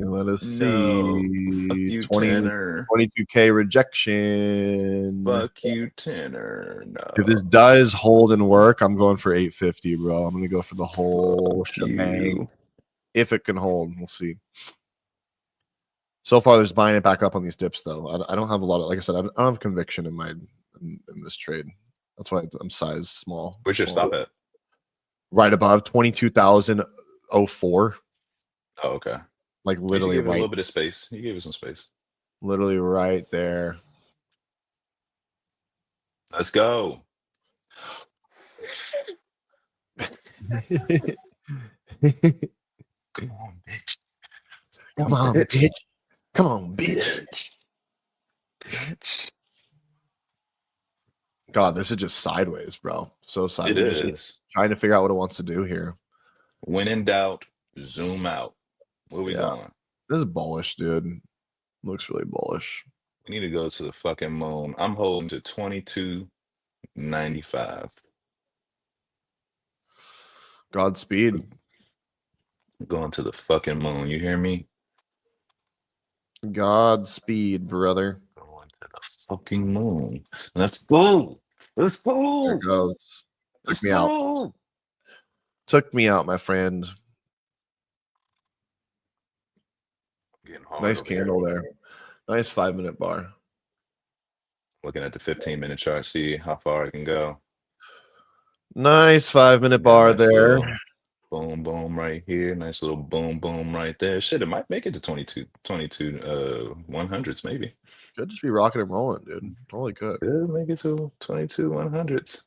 Let us No. Fuck see. you, Tanner. 22K rejection. Fuck you, Tanner. If this No. does hold and work, I'm going for 850, bro. I'm gonna go for the whole Fuck shebang. you. If it can hold, we'll see. So far, there's buying it back up on these dips, though. I don't have a lot of, like I said, I don't have conviction in this trade. That's why I'm size small. Where's your stop at? Right above 22,004. Oh, okay. Like literally You gave it a right, little bit of space. You gave it some space. literally right there. Let's go. Come on, bitch. Come on, bitch. Come on, bitch. Bitch. God, this is just sideways, bro. So sideways. It Just is. trying to figure out what it wants to do here. When in doubt, zoom out. Where we going? This is bullish, dude. Looks really bullish. We need to go to the fucking moon. I'm holding to 22.95. Godspeed. Going to the fucking moon. You hear me? Godspeed, brother. Going to the fucking moon. Let's go. Let's go. There it goes. Let's go. Took me out, my friend. Nice candle there. Nice 5-minute bar. Looking at the 15-minute chart, see how far I can go. Nice 5-minute bar there. Boom, boom right here. Nice little boom, boom right there. Shit, it might make it to 22 100s maybe. Could just be rocking and rolling, dude. Totally could. Could make it to 22 100s.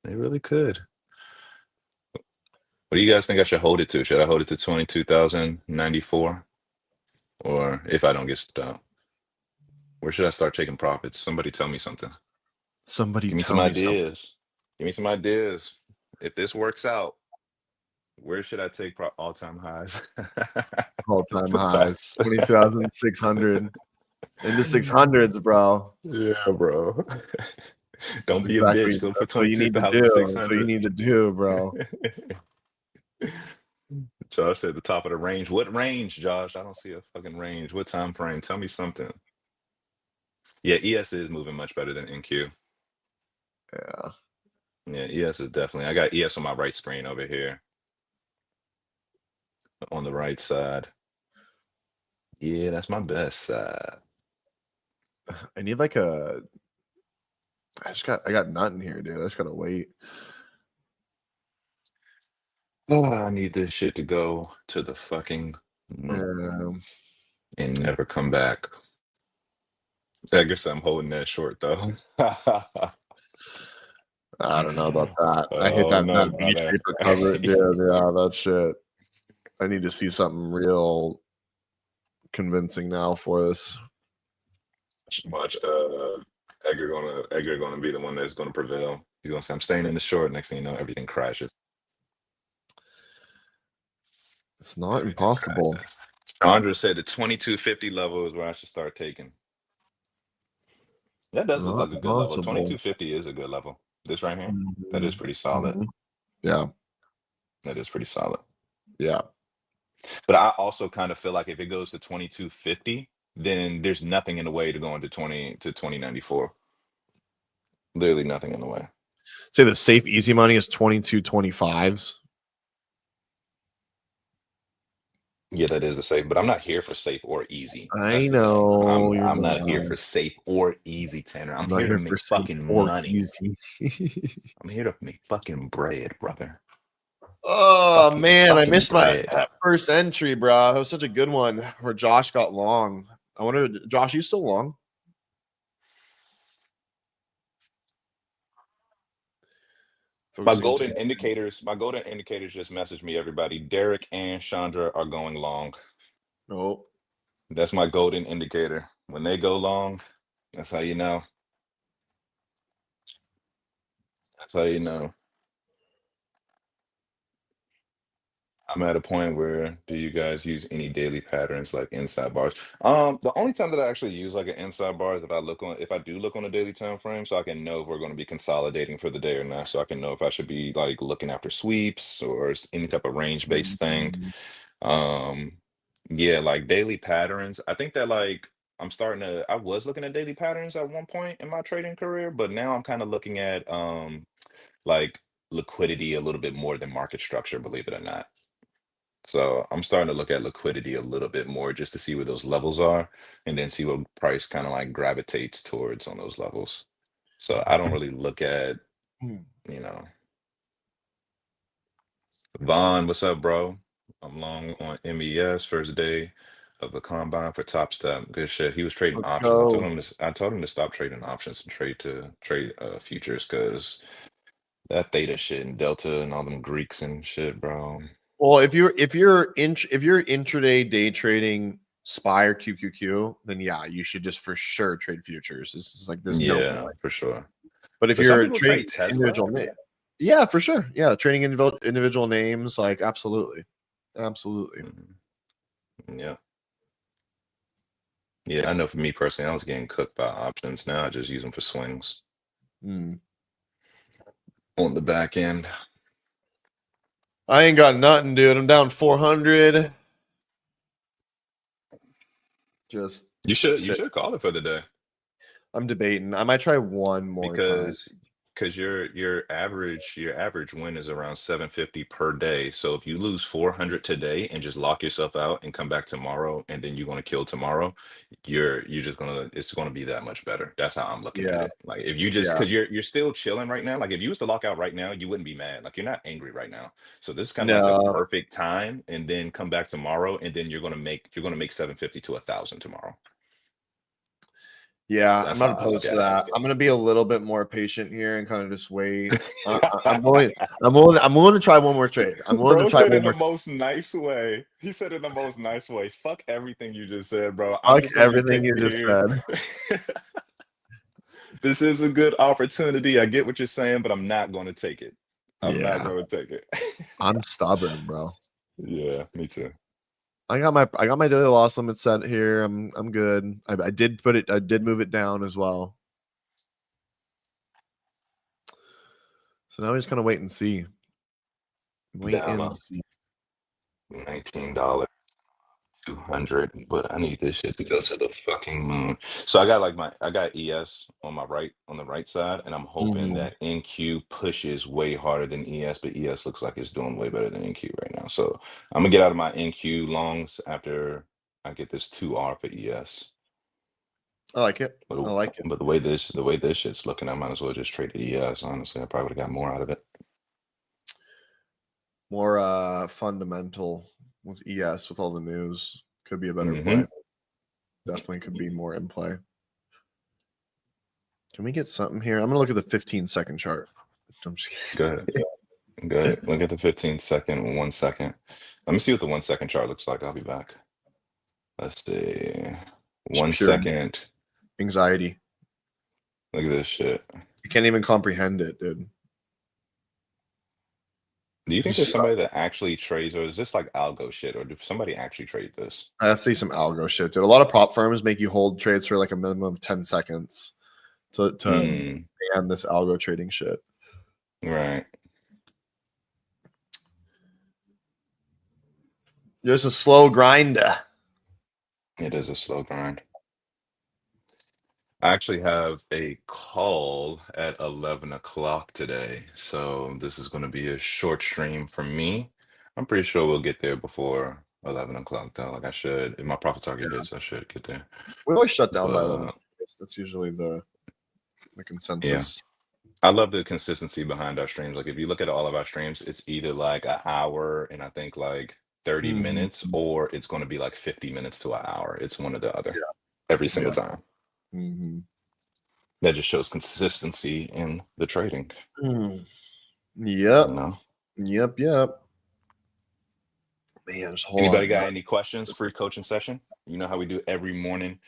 They really could. What do you guys think I should hold it to? Should I hold it to 22,094? Or if I don't get stuck, where should I start taking profits? Somebody tell me something. Somebody Give me some tell me something. ideas. Give me some ideas. If this works out, where should I take all-time highs? All-time highs, Facts. 20,600 into 600s, bro. Yeah, bro. Don't That's be a exactly bitch. Go for that's what you need to do. That's what you 22,600. need to do, bro. Josh said the top of the range. What range, Josh? I don't see a fucking range. What time frame? Tell me something. Yeah, ES is moving much better than NQ. Yeah. Yeah, ES is definitely. I got ES on my right screen over here on the right side. Yeah, that's my best side. I need like a I got nothing here, dude. I just gotta wait. Oh, I need this shit to go to the fucking Um, and never come back. I guess I'm holding that short though. I don't know about that. I hate Oh that no, that V brother. shape recovery, dude. Yeah, that shit. I need to see something real convincing now for this. Watch Edgar gonna be the one that's gonna prevail. He's gonna say, I'm staying in the short. Next thing you know, everything crashes. It's not Everything impossible. crashes. Sandra said the 2250 level is where I should start taking. That does look Not like a good level. possible. 2250 is a good level. This right here, that is Mhm, pretty solid. mhm. Yeah, That is pretty solid. yeah. But I also kind of feel like if it goes to 2250, then there's nothing in the way to go into 2094. Literally nothing in the way. Say the safe easy money is 22.25s. Yeah, that is the safe, but I'm not here for safe or easy. I That's the thing. know I'm you're I'm not here not. for safe or easy, Tanner. I'm I'm not here to here for make safe fucking or money. easy. I'm here to make fucking bread, brother. Oh man, I Fucking missed my bread. that first entry, bro. That was such a good one where Josh got long. I wonder, Josh, you still long? Focusing on My golden indicators just messaged me, everybody. Derek and Chandra are going long. oh, That's my golden indicator. When they go long, that's how you know. That's how you know. I'm at a point where do you guys use any daily patterns like inside bars? The only time that I actually use like an inside bar is if I do look on a daily time frame, so I can know if we're going to be consolidating for the day or not. So I can know if I should be like looking after sweeps or any type of range based thing. mm, Um, yeah, like daily patterns. I think that like I was looking at daily patterns at one point in my trading career, but now I'm kind of looking at like liquidity a little bit more than market structure, believe it or not. So I'm starting to look at liquidity a little bit more just to see where those levels are and then see what price kind of like gravitates towards on those levels. So I don't really look at, mm. you know, Vaughn, what's up, bro? I'm long on MES first day of the combine for Top Step. Good shit. He was trading Let's options. go. I told him to stop trading options and trade futures because that theta shit and delta and all them Greeks and shit, bro. Well, if you're intraday day trading SPY or QQQ, then yeah, you should just for sure trade futures. This is like there's no Yeah, way. for sure. But if But some you're people trading trade Tesla. individual name, yeah, for sure. Yeah, trading individual names, like absolutely. Absolutely. Mhm. Yeah. Yeah, I know for me personally, I was getting cooked by options. Now I just use them for swings Mm. on the back end. I ain't got nothing, dude. I'm down 400. Just You sit. should call it for the day. I'm debating. I might try one more time. Because your average win is around 750 per day. So if you lose 400 today and just lock yourself out and come back tomorrow and then you're going to kill tomorrow, you're just gonna it's going to be that much better. That's how I'm looking at Yeah, it. Like if you just yeah. because you're still chilling right now. Like if you was to lock out right now, you wouldn't be mad. Like you're not angry right now. So this is kind of like a No, perfect time, and then come back tomorrow, and then you're gonna make 750 to 1,000 tomorrow. Yeah, I'm That's not how I look opposed to at it. that. I'm gonna be a little bit more patient here and kind of just wait. I'm willing. I'm willing to try one more trade. I'm willing to Bro try said one in the more. most nice way. He said in the most nice way. Fuck everything you just said, bro. I'm Fuck just gonna be everything you patient just here. said. This is a good opportunity. I get what you're saying, but I'm not going to take it. I'm not Yeah, going to take it. I'm stubborn, bro. Yeah, me too. I got my daily loss limit set here. I'm good. I did put it. I did move it down as well. So now we just kind of wait and see. Wait Down and see. $19, 200, but I need this shit to go to the fucking moon. So I got ES on the right side, and I'm hoping Mhm. that NQ pushes way harder than ES, but ES looks like it's doing way better than NQ right now. So I'm gonna get out of my NQ longs after I get this 2R for ES. I like it. But I like it. but the way this shit's looking, I might as well just trade the ES. Honestly, I probably would have got more out of it. More fundamental with ES with all the news could be a better Mm-hmm. play. Definitely could be more in play. Can we get something here? I'm gonna look at the 15-second chart. I'm just Go ahead. Go ahead. Look at the 15-second, 1 second. Let me see what the 1 second chart looks like. I'll be back. Let's see. Just 1 pure second. anxiety. Look at this shit. You can't even comprehend it, dude. Do you think there's Just- somebody that actually trades, or is this like algo shit, or did somebody actually trade this? I see some algo shit, dude. A lot of prop firms make you hold trades for like a minimum of 10 seconds to ban this algo trading shit. Right. Just a slow grinder. It is a slow grind. I actually have a call at 11 o'clock today, so this is going to be a short stream for me. I'm pretty sure we'll get there before 11 o'clock, though. Like I should, if my profit target hits, I should get there. We always shut down by But 11. That's usually the consensus. I love the consistency behind our streams. Like if you look at all of our streams, it's either like an hour and I think like 30 Mhm. minutes, or it's going to be like 50 minutes to an hour. It's one or the other every single time. Mm-hmm. That just shows consistency in the trading. Yep. You know? Yep. Man, just hold Anybody on. got any questions? Free coaching session. You know how we do every morning.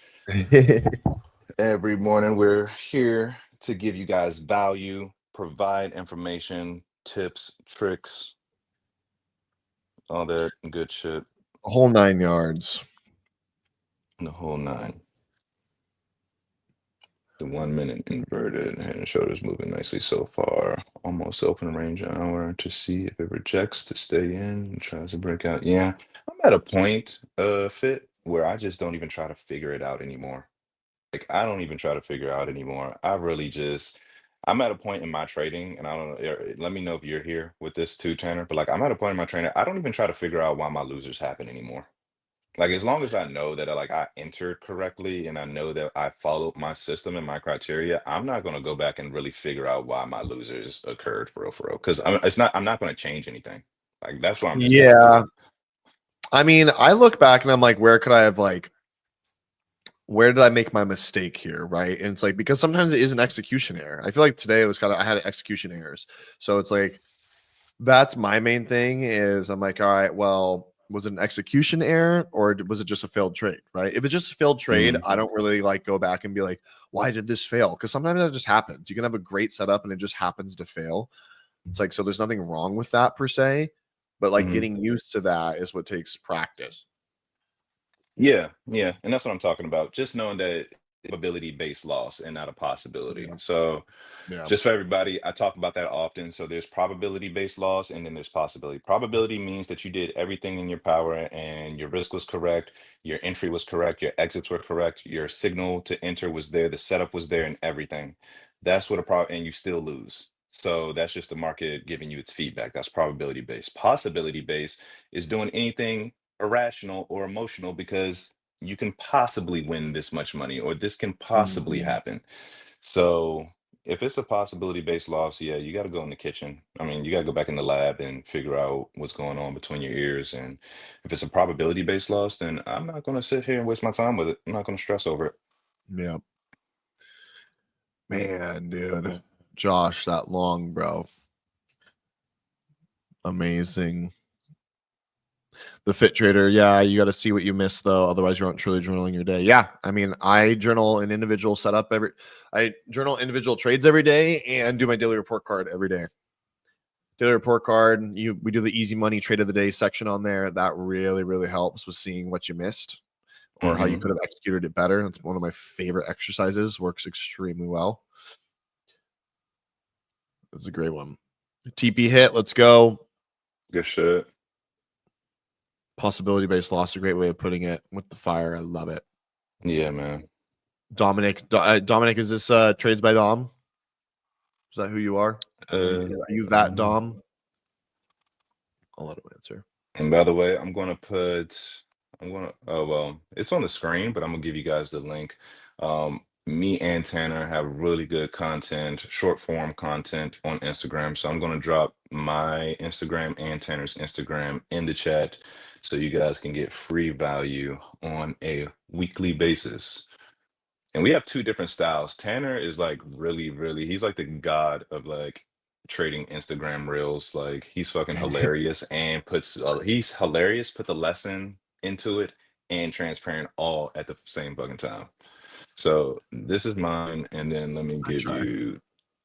Every morning we're here to give you guys value, provide information, tips, tricks, all that good shit. A whole 9 yards. The whole nine. The 1 minute inverted head and shoulders moving nicely so far. Almost open range an hour to see if it rejects to stay in and tries to break out. Yeah, I'm at a point, Fit, where I just don't even try to figure it out anymore. Like I don't even try to figure out anymore. I'm at a point in my trading, and I don't know. Let me know if you're here with this too, Tanner. But like I'm at a point in my trading, I don't even try to figure out why my losers happen anymore. Like as long as I know that I entered correctly and I know that I followed my system and my criteria, I'm not going to go back and really figure out why my losers occurred for real. Because I'm not going to change anything. Like that's where I'm just going to Yeah. do. I mean, I look back and I'm like, where did I make my mistake here? Right. And it's like, because sometimes it is an execution error. I feel like today it was I had execution errors. So it's like, that's my main thing is I'm like, all right, well, was it an execution error or was it just a failed trade? Right. If it's just a failed trade, I don't really like go back and be like, why did this fail? Because sometimes that just happens. You can have a great setup and it just happens to fail. It's like, so there's nothing wrong with that per se, but like getting used to that is what takes practice. Yeah, and that's what I'm talking about. Just knowing that probability-based loss and not a possibility. So Yeah. just for everybody, I talk about that often. So there's probability-based loss and then there's possibility. Probability means that you did everything in your power and your risk was correct, your entry was correct, your exits were correct, your signal to enter was there, the setup was there, and everything. That's what and you still lose. So that's just the market giving you its feedback. That's probability based. Possibility based is doing anything irrational or emotional because you can possibly win this much money or this can possibly happen. So if it's a possibility based loss, yeah, you got to go in the kitchen. I mean, you got to go back in the lab and figure out what's going on between your ears. And if it's a probability based loss, then I'm not going to sit here and waste my time with it. I'm not going to stress over it. Yeah. Man, dude. Josh, that long, bro. Amazing. The Fit Trader. Yeah, you got to see what you missed though. Otherwise, you aren't truly journaling your day. Yeah, I mean, I journal an individual setup I journal individual trades every day and do my daily report card every day. Daily report card. We do the easy money trade of the day section on there. That really, really helps with seeing what you missed or how you could have executed it better. That's one of my favorite exercises. Works extremely well. It's a great one. TP hit. Let's go. Good shit. Possibility based loss. A great way of putting it with the fire. I love it. Yeah, man. Dominic, is this trades by Dom? Is that who you are? Are you that Dom? I'll let him answer. And by the way, oh well, it's on the screen, but I'm gonna give you guys the link. Me and Tanner have really good content, short form content on Instagram. So I'm gonna drop my Instagram and Tanner's Instagram in the chat so you guys can get free value on a weekly basis. And we have two different styles. Tanner is like really, he's like the god of like trading Instagram reels. Like he's fucking hilarious and he's hilarious, put the lesson into it and transparent all at the same fucking time. So this is mine, and then let me I give try. you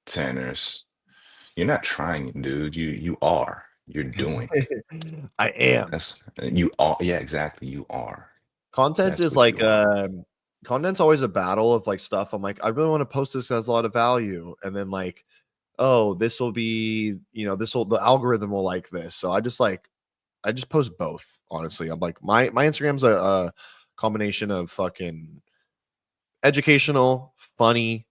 Tanner's. You're not trying, dude. You are. You're doing. I am. You are. Yeah, exactly. You are. Content That's is what like you are. content's always a battle of like stuff. I'm like, I really want to post this that has a lot of value, and then like, oh, this will be, the algorithm will like this. So I just post both. Honestly, I'm like, my Instagram's a combination of fucking educational, funny,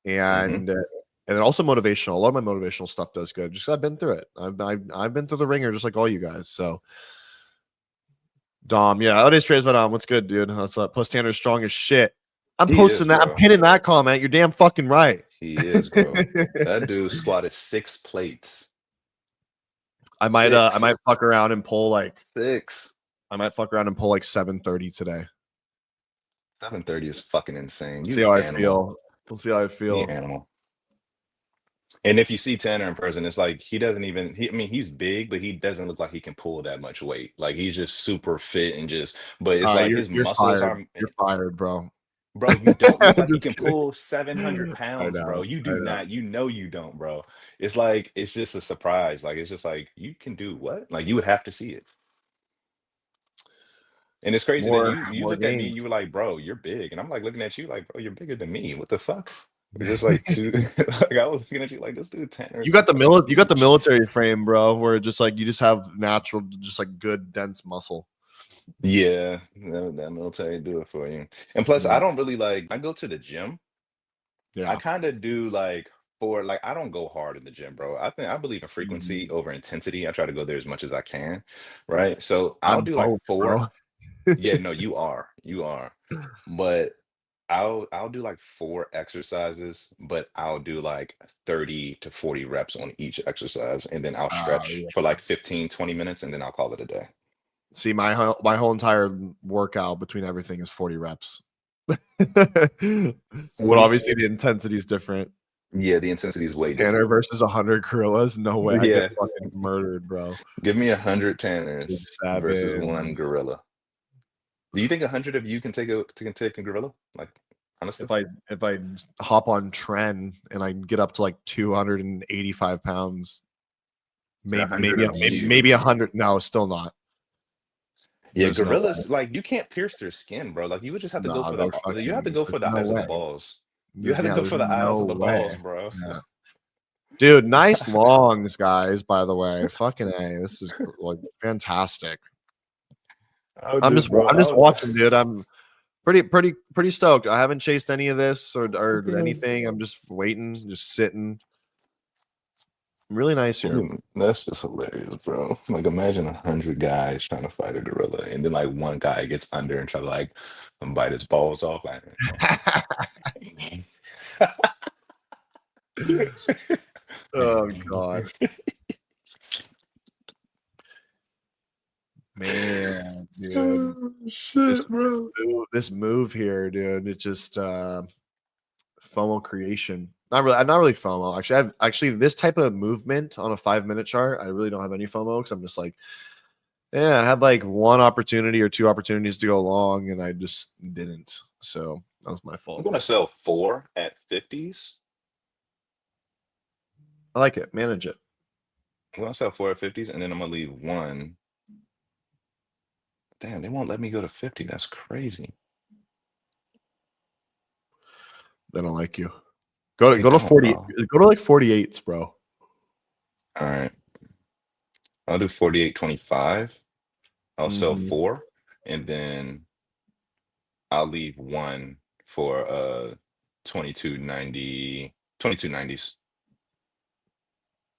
and then also motivational. A lot of my motivational stuff does good. Just 'cause I've been through it. I've been through the ringer just like all you guys. So Dom, yeah, nowadays trades by Dom. What's good, dude? That's plus Tanner's strong as shit. I'm He is, posting that. I'm bro. pinning that comment. You're damn fucking right. He is, bro. That dude squatted 6 plates. I might 6. fuck around and pull like 6. I might fuck around and pull like 730 today. 730 is fucking insane. You See how I animal. feel. We'll see how I You feel. animal. And if you see Tanner in person, it's like he doesn't even I mean, he's big, but he doesn't look like he can pull that much weight. Like he's just super fit and but it's like his You're muscles fired. are You're fired, bro. bro, you don't look like you Just can kidding. pull 700 I pounds, bro. know. You I do know. not, you don't, bro. It's like it's just a surprise. Like it's just like you can do what? Like you would have to see it. And it's crazy that you More looked at me games. and you were like, bro, you're big. And I'm like looking at you like, bro, you're bigger than me. What the fuck? It's just like two like I was looking at you like this dude Tanner You is got the fucking you got the huge. military frame, bro, where just like you just have natural, just like good dense muscle. Yeah, that military do it for you. And plus, I don't really like. I go to the gym. I Yeah. kind of do like I don't go hard in the gym, bro. I believe in frequency over intensity. I try to go there as much as I can, right? So I'll I'm do like both, bro. 4. Yeah, no, you are, but I'll do like 4 exercises, but I'll do like 30 to 40 reps on each exercise, and then I'll stretch Yeah. for like 15, 20 minutes, and then I'll call it a day. See, my whole entire workout between everything is 40 reps. But 40. obviously the intensity is different. Yeah, the intensity is way Tanner different. versus 100 gorillas. No way. I get Yeah, fucking murdered, bro. give me 100 Big Tanners versus 1 sevens. gorilla. Do you think 100 of you can take a gorilla? Like, honestly? If I hop on Tren and I get up to like 285 pounds, Say 100 of you. maybe 100. No, still not. Yeah, There's no way. gorillas, like you can't pierce their skin, bro. Like you would just have to go No, for they're you have to go there's for the no eyes of the way. balls. You have to go There's for the eyes no of the way. balls, bro. Yeah. Dude, nice longs, guys, by the way. Fucking A. This is like fantastic. I'm just watching, dude. I'm pretty stoked. I haven't chased any of this or anything. I'm just waiting, just sitting. Really nice here. That's just hilarious, bro. Like imagine 100 guys trying to fight a gorilla, and then like one guy gets under and try to like bite his balls off. Like, Oh god. Man, dude. Shit, bro. This move here, dude. It just FOMO creation. not really FOMO. Actually, this type of movement on a 5-minute chart, I really don't have any FOMO because I'm just like, yeah, I had like one opportunity or two opportunities to go long, and I just didn't. So that was my I'm fault. going to sell 4 at 50s. I like it. Manage it. I'm going to sell 4 at 50s, and then I'm going to leave 1. Damn, they won't let me go to 50. That's crazy. They don't like you. Go They to don't, 40. bro. Go to like 48s, bro. All right. I'll do 48.25. I'll sell Mhm. 4, and then I'll leave 1 for 22.90, 22.90s,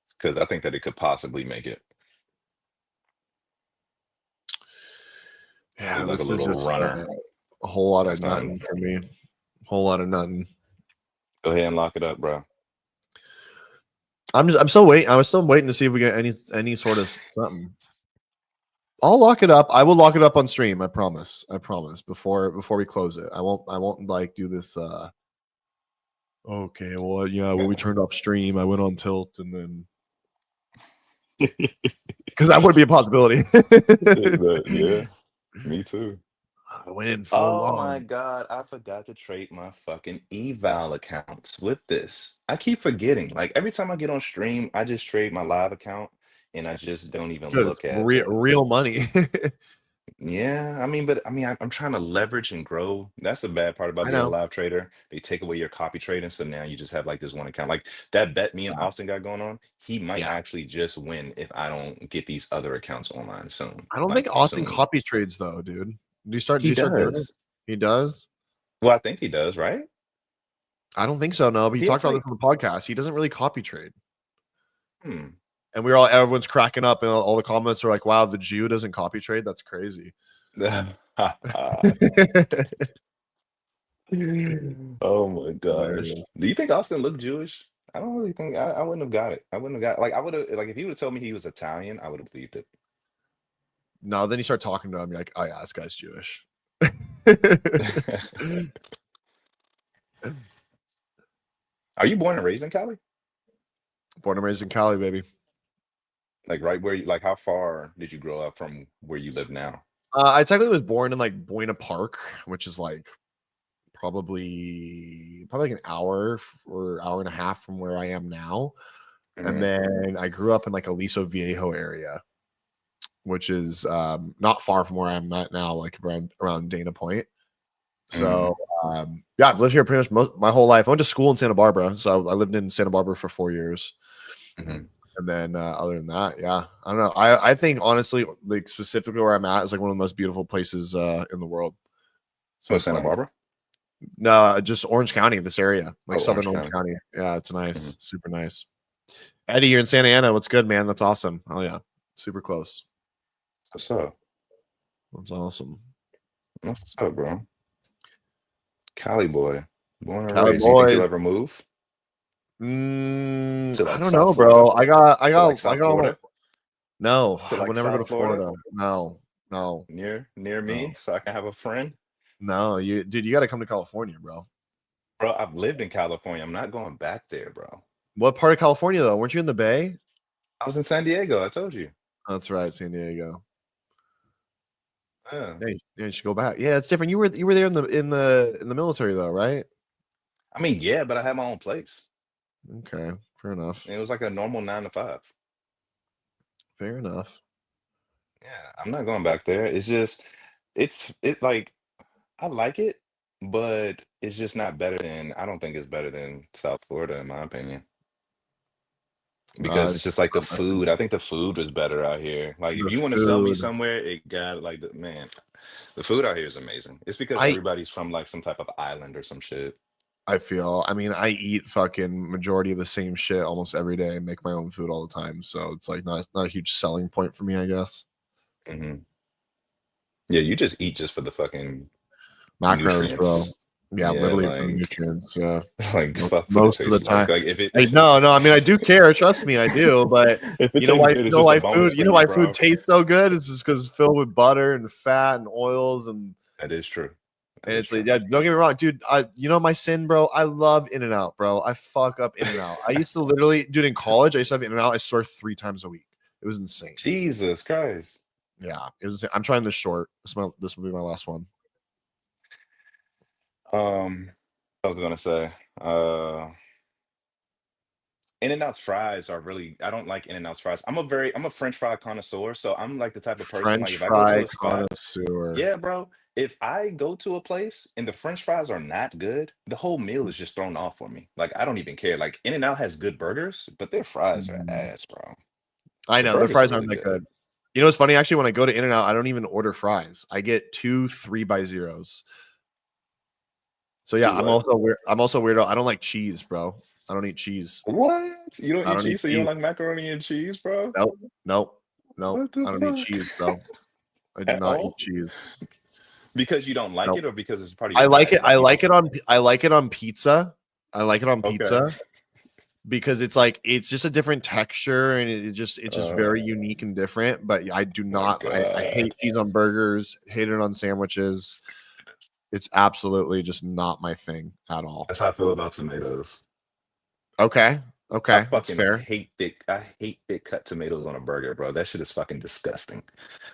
because I think that it could possibly make it. Yeah, Do like a this is little just runner. a whole lot of That's not. nothing for me. Whole lot of nothing. Go ahead and lock it up, bro. I'm still waiting. I was still waiting to see if we get any sort of something. I'll lock it up. I will lock it up on stream. I promise. I promise. Before we close it, I won't like do this. Okay. Well, yeah. When we turned off stream, I went on tilt, and then because that would be a possibility. Yeah, me too. I went in full Oh my on. God, I forgot to trade my fucking eval accounts with this. I keep forgetting. Like every time I get on stream, I just trade my live account and I just don't even Dude, it's look at the. real money. Yeah, I mean, but I mean, I'm trying to leverage and grow. That's the bad part about I being a know. live trader. They take away your copy trading, so now you just have like this one account. Like that bet me and Yeah. Austin got going on, he might Yeah. actually just win if I don't get these other accounts online soon. I don't think Like Austin soon. copy trades though, dude. Do He you start doing it? does. He does. Well, I think he does, right? I don't think so. No, but he He talked has about this like, on the podcast. He doesn't really copy trade. hmm. And everyone's cracking up, and all the comments are like, "Wow, the Jew doesn't copy trade. That's crazy." Oh my gosh. Hilarious. Do you think Austin looked Jewish? I don't really think I wouldn't have got it. I wouldn't have got like I would have like if he would have told me he was Italian, I would have believed it. No, then you start talking to him. You're like, "Oh yeah, this guy's Jewish." Are you born and raised in Cali? Born and raised in Cali, baby. Like right where you like how far did you grow up from where you live now? I technically was born in like Buena Park, which is like probably like an hour or hour and a half from where I am now. And Mhm, then I grew up in like Aliso Viejo area, which is not far from where I'm at now, like around Dana Point. mhm, So yeah, I've lived here pretty much my whole life. I went to school in Santa Barbara, so I lived in Santa Barbara for 4 years. mhm. And then other than that, yeah, I don't know. I think honestly, like specifically where I'm at is like one of the most beautiful places in the world. So Oh, it's Santa like Barbara? no, just Orange County, this area, like Oh, southern Orange Orange County. County. Yeah, it's Mhm. nice, super nice. Eddie, you're in Santa Ana. What's good, man? That's awesome. Oh yeah, super close. What's up? That's awesome. What's up, bro? Cali boy. Born and Cali raised. You think you'll boys. ever move to I like don't South know, bro. Florida? To like I South got all my. Florida? No, To I like would never go South to Florida? Florida. No, no, Near no, me, so I can have a friend? no. You got to come to California, bro. Bro, I've lived in California. I'm not going back there, bro. What part of California though? Weren't you in the Bay? I was in San Diego. I told you. That's right, San Diego. Yeah. Yeah, you should go back. Yeah, it's different. You were there in the military though, right? I mean, yeah, but I had my own place. Okay, fair enough. And it was like a normal 9 to 5. Fair enough. Yeah, I'm not going back there. It's just, it like, I like it, but it's just not better than, I don't think it's better than South Florida, in my opinion. Because it's just like the food. I think the food was better out here. Like, if The you want to sell me food. somewhere, it got like the man, the food out here is amazing. It's because I everybody's from like some type of island or some shit. I mean, I eat fucking majority of the same shit almost every day and make my own food all the time. So it's like not a huge selling point for me, I guess. Hmm. Yeah, you just eat just for the fucking Macros, bro. nutrients. Yeah, Yeah, literally for the like nutrients. Yeah. like fuck what it Most of the tastes like. time. Like if it Like, no, I mean I do care, trust me, I do, but if it tastes good, it's just a bonus for you, why food bro. tastes so good? It's just because it's filled with butter and fat and oils and That is true. And it's like, yeah, don't get me wrong, dude. You know my sin, bro. I love In-N-Out, bro. I fuck up In-N-Out. I used to literally, dude, in college, I used to have In-N-Out. I swear 3 times a week. It was insane. Jesus Christ. Yeah, it was. I'm trying this short. This will be my last one. I was gonna say, In-N-Out's fries are really. I don't like In-N-Out's fries. I'm a French fry connoisseur, so I'm like the type of person like French if I go to fry a spot, connoisseur. yeah, bro. If I go to a place and the French fries are not good, the whole meal is just thrown off for me. Like I don't even care. Like In-N-Out has good burgers, but their fries are Mm. ass, bro. I The know the burgers are fries really aren't that good. good. You know what's funny? Actually, when I go to In-N-Out, I don't even order fries. I get 2 3x0s. So yeah, Two what? I'm also weirdo. I don't like cheese, bro. I don't eat cheese. What? You don't I eat don't eat cheese, so you don't cheese. like macaroni and cheese, bro? Nope. Nope. Nope. What the I don't eat fuck? cheese, bro. I do At not eat all? cheese. Because you don't like Nope. it, or because it's part of I your like it. diet? Like you don't. I like it on pizza. I like it on Okay. pizza because it's like it's just a different texture and it's just very Oh unique and different. But I do my not. I god. hate cheese on burgers. Hate it on sandwiches. It's absolutely just not my thing at all. That's how I feel about tomatoes. Okay. I Okay. That's fucking fair. hate thick cut tomatoes on a burger, bro. That shit is fucking disgusting.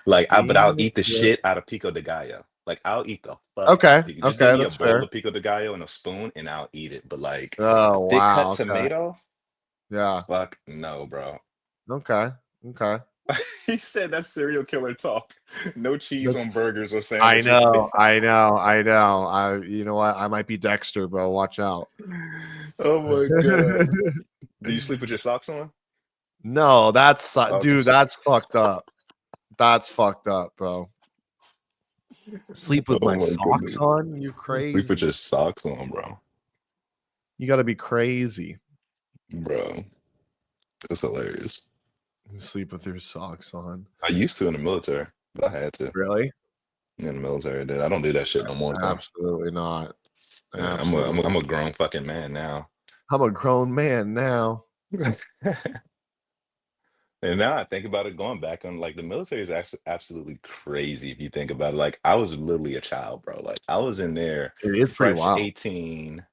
Like but I'll Yeah. eat the shit out of pico de gallo. Like I'll eat the fuck out of Okay. pico. Just give Okay. me a That's bowl fair. of pico de gallo and a spoon, and I'll eat it. But like a Oh thick cut wow. Okay. tomato, Yeah. fuck no, bro. Okay. Okay. He said that's serial killer talk. No cheese on That's burgers or I sandwiches. know, I know, I know. You know what? I might be Dexter, bro. Watch out. Oh my god. Do you sleep with your socks on? No, Oh, okay. dude, that's fucked up. That's fucked up, bro. Sleep with Oh my my socks goodness. on? You Sleep with crazy. your socks on, bro. You gotta be crazy. Bro, that's hilarious. You sleep with your socks on. I used to in the military, but I had to. Really? In the military, I did. I don't do that shit no more, bro. Absolutely not. Yeah, Absolutely. I'm a grown fucking man now. I'm a grown man now. And now I think about it, going back on like the military is actually absolutely crazy if you think about it. Like I was literally a child, bro. Like I was in there It is pretty fresh wild. 18.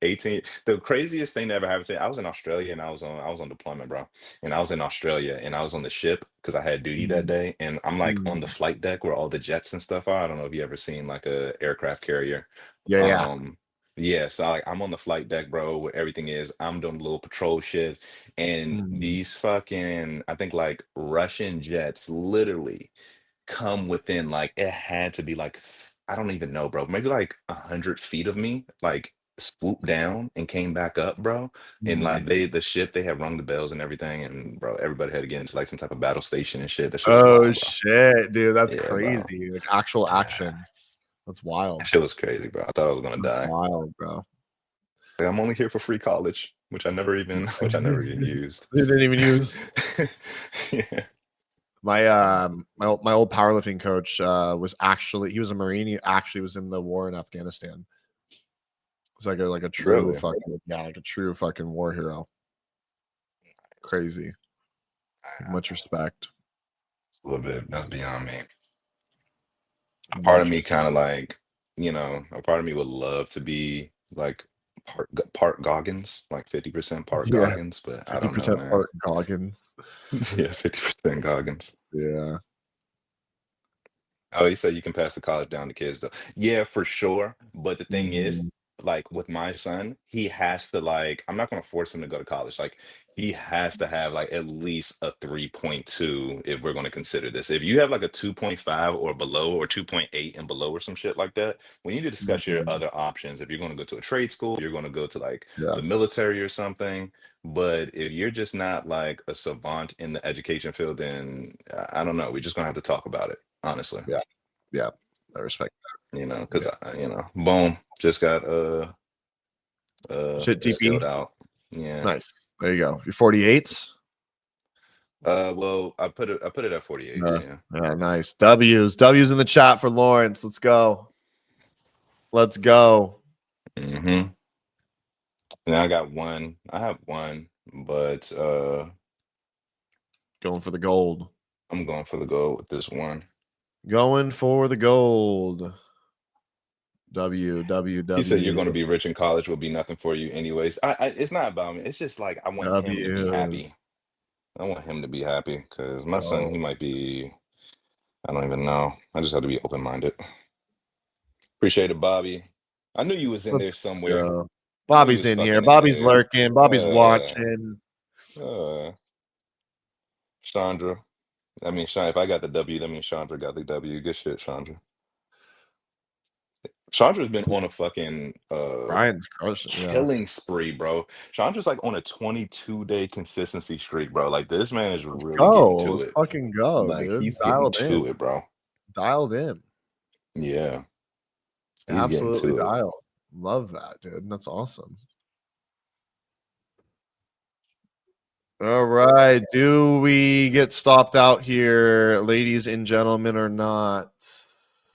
The craziest thing that ever happened to me, I was in Australia and I was on deployment, bro. And I was in Australia and I was on the ship because I had duty that Mm, day. And I'm like on the mm. flight deck where all the jets and stuff are. I don't know if you ever seen like a aircraft carrier. Yeah, yeah. Yeah, so like I'm on the flight deck, bro, where everything is. I'm doing a little patrol shit, and Mm. these fucking, I think like Russian jets literally come within like it had to be like I don't even know, bro. Maybe like 100 feet of me, like swooped down and came back up, bro. And like Mm. the ship, they had rung the bells and everything, and bro, everybody had to get into like some type of battle station and shit. That shit was Oh wild, bro. shit, dude, that's Yeah, bro. crazy. Like actual Yeah, action. That's that wild. shit was crazy, bro. I thought I was gonna That's die. wild, bro. Like, I'm only here for free college, which I never even used. They didn't even use Yeah. my old powerlifting coach was actually he was a Marine. He actually was in the war in Afghanistan. It's like a true Really? fucking like a true fucking war hero. Crazy. Much respect. A little bit. That's beyond me. A part of Much me respect. kind of like, a part of me would love to be like part Goggins, like 50% part Yeah, Goggins, but I don't know, 50% man. part Goggins. Yeah, 50% Goggins. Yeah. Oh, you said you can pass the college down to kids though. Yeah, for sure. But the thing is, Mhm. like with my son, he has to like, I'm not gonna force him to go to college. Like he has to have like at least a 3.2 if we're gonna consider this. If you have like a 2.5 or below or 2.8 and below or some shit like that, we need to discuss your Mhm. other options. If you're gonna go to a trade school, you're gonna go to like Yeah. the military or something. But if you're just not like a savant in the education field, then I don't know. We're just gonna have to talk about it, honestly. Yeah. Yeah. I respect that. Because Yeah. boom, just got Shit scaled TP. out. Yeah. Nice. There you go. Your 48s. Well, I put it at 48. Yeah. Yeah, nice. W's in the chat for Lawrence. Let's go. Let's go. Mm-hmm. And I got one. I have one, but Going for the gold. I'm going for the goal with this one. Going for the gold. W. He said you're going to be rich in college will be nothing for you anyways. It's not about me. It's just like I want him to be happy. I want him to be happy because my son, he might be, I don't even know. I just have to be open-minded. Appreciate it, Bobby. I knew you was in there somewhere. I knew you Bobby's was in here. fucking in Bobby's there. lurking. Bobby's watching. Chandra. I mean, if I got the W, that means Chandra got the W. Good shit, Chandra. Chandra's been on a fucking Brian's crushing. killing spree, bro. Chandra's like on a 22-day consistency streak, bro. Like this man is really getting to Let's it. fucking go, Like dude. he's getting to it, bro. Dialed in. Yeah. He's Absolutely getting to it. dialed. Love that, dude. That's awesome. All right. Do we get stopped out here, ladies and gentlemen, or not?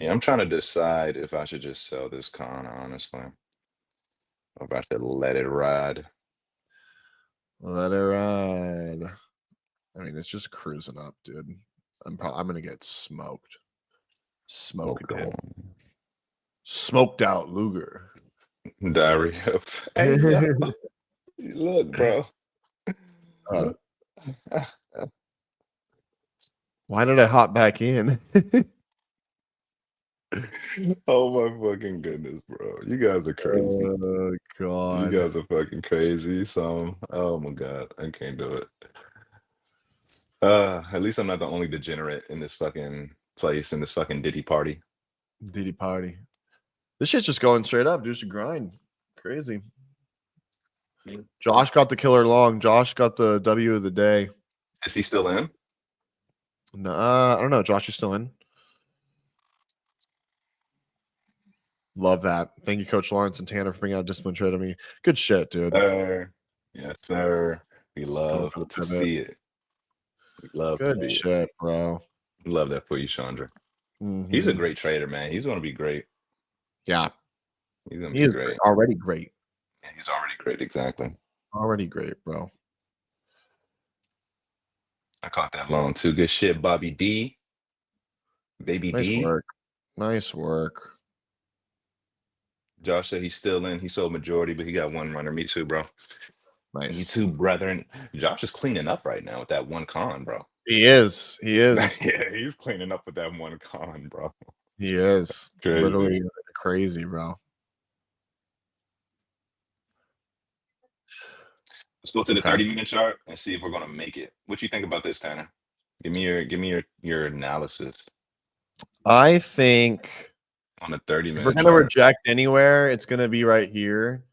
Yeah, I'm trying to decide if I should just sell this con, honestly. Or if I should let it ride. Let it ride. I mean, it's just cruising up, dude. I'm gonna get smoked. Smoked out Luger. Diary of hey yo. Look, bro. Why did I hop back in? Oh my fucking goodness, bro. You guys are crazy. Oh god. You guys are fucking crazy. So oh my god, I can't do it. At least I'm not the only degenerate in this fucking place, in this fucking Diddy party. Diddy party. This shit's just going straight up. Do some grind. Crazy. Josh got the killer long. Josh got the W of the day. Is he still in? No, I don't know. Josh is still in. Love that. Thank you, Coach Lawrence and Tanner, for bringing out a discipline trade on me. Good shit, dude. Yes, sir. We love to see it. We love good shit, bro. Love that for you, Chandra. He's a great trader, man. He's going to be great. Yeah. He's going to be great. Already great. Yeah, he's already great. Exactly. Already great, bro. I caught that long too. Good shit, Bobby D. Baby nice D. Work. Nice work. Josh said he's still in. He sold majority, but he got one runner. Me too, bro. Nice. Me too, brethren. Josh is cleaning up right now with that one con, bro. He is. Yeah, he's cleaning up with that one con, bro. He is. Crazy. Literally crazy, bro. Let's go to the 30-minute chart and see if we're gonna make it. What you think about this, Tanner? Give me your analysis. I think on a 30-minute if we're gonna reject anywhere, it's gonna be right here.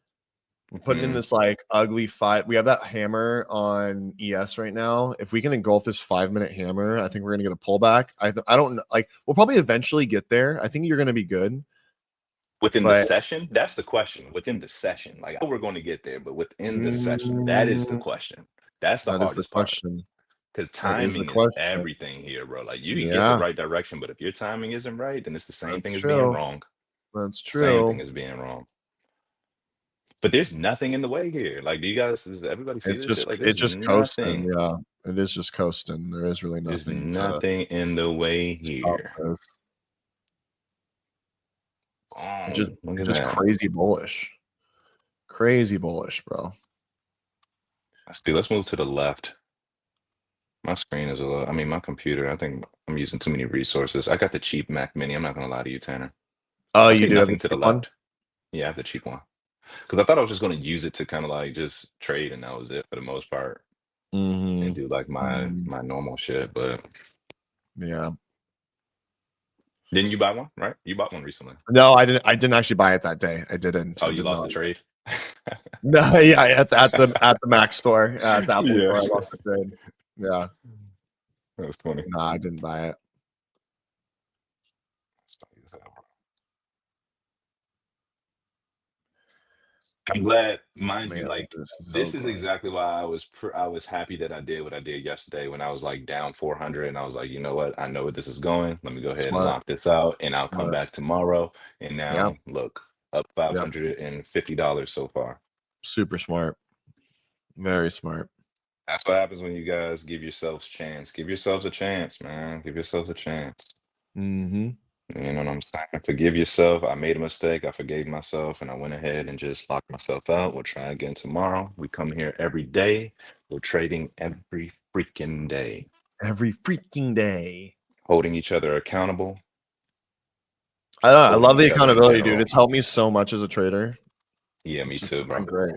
We're putting in this like ugly five. We have that hammer on ES right now. If we can engulf this 5-minute hammer, I think we're gonna get a pullback. I don't like. We'll probably eventually get there. I think you're gonna be good. Within the session, that's the question. Within the session, like we're going to get there, but within the session, that is the question. That's the hardest part. Because timing is everything here, bro. Like you can get the right direction, but if your timing isn't right, then it's the same thing as being wrong. That's true. Same thing as being wrong. But there's nothing in the way here. Like, do you guys? Does everybody see this shit? Like, it's just coasting. Yeah, it is just coasting. There is really nothing. There's nothing in the way here. Just crazy bullish. Crazy bullish, bro. Let's move to the left. My screen is my computer, I think I'm using too many resources. I got the cheap Mac Mini. I'm not going to lie to you, Tanner. Oh, you do nothing to the left. Yeah, I have the cheap one. Because I thought I was just going to use it to kind of like just trade, and that was it for the most part. And do like my normal shit, but yeah. Didn't you buy one, right? You bought one recently. No, I didn't. I didn't actually buy it that day. I didn't. Oh, you lost the trade? No, yeah, at the Mac store, at the Apple store, I lost the trade. Yeah, that was funny. No, I didn't buy it. I'm glad, mind you, like this is exactly why I was happy that I did what I did yesterday when I was like down 400, and I was like, you know what, I know where this is going. Let me go ahead and lock this out, and I'll come back tomorrow. And now look, up $550 so far. Super smart, very smart. That's what happens when you guys give yourselves chance. Give yourselves a chance, man. Give yourselves a chance. You know what I'm saying? Forgive yourself. I made a mistake. I forgave myself, and I went ahead and just locked myself out. We'll try again tomorrow. We come here every day. We're trading every freaking day, Every freaking day. holding each other accountable, I don't know, I holding love the each other in accountability, dude. general. It's helped me so much as a trader. Yeah, me It's just too, bro. been great.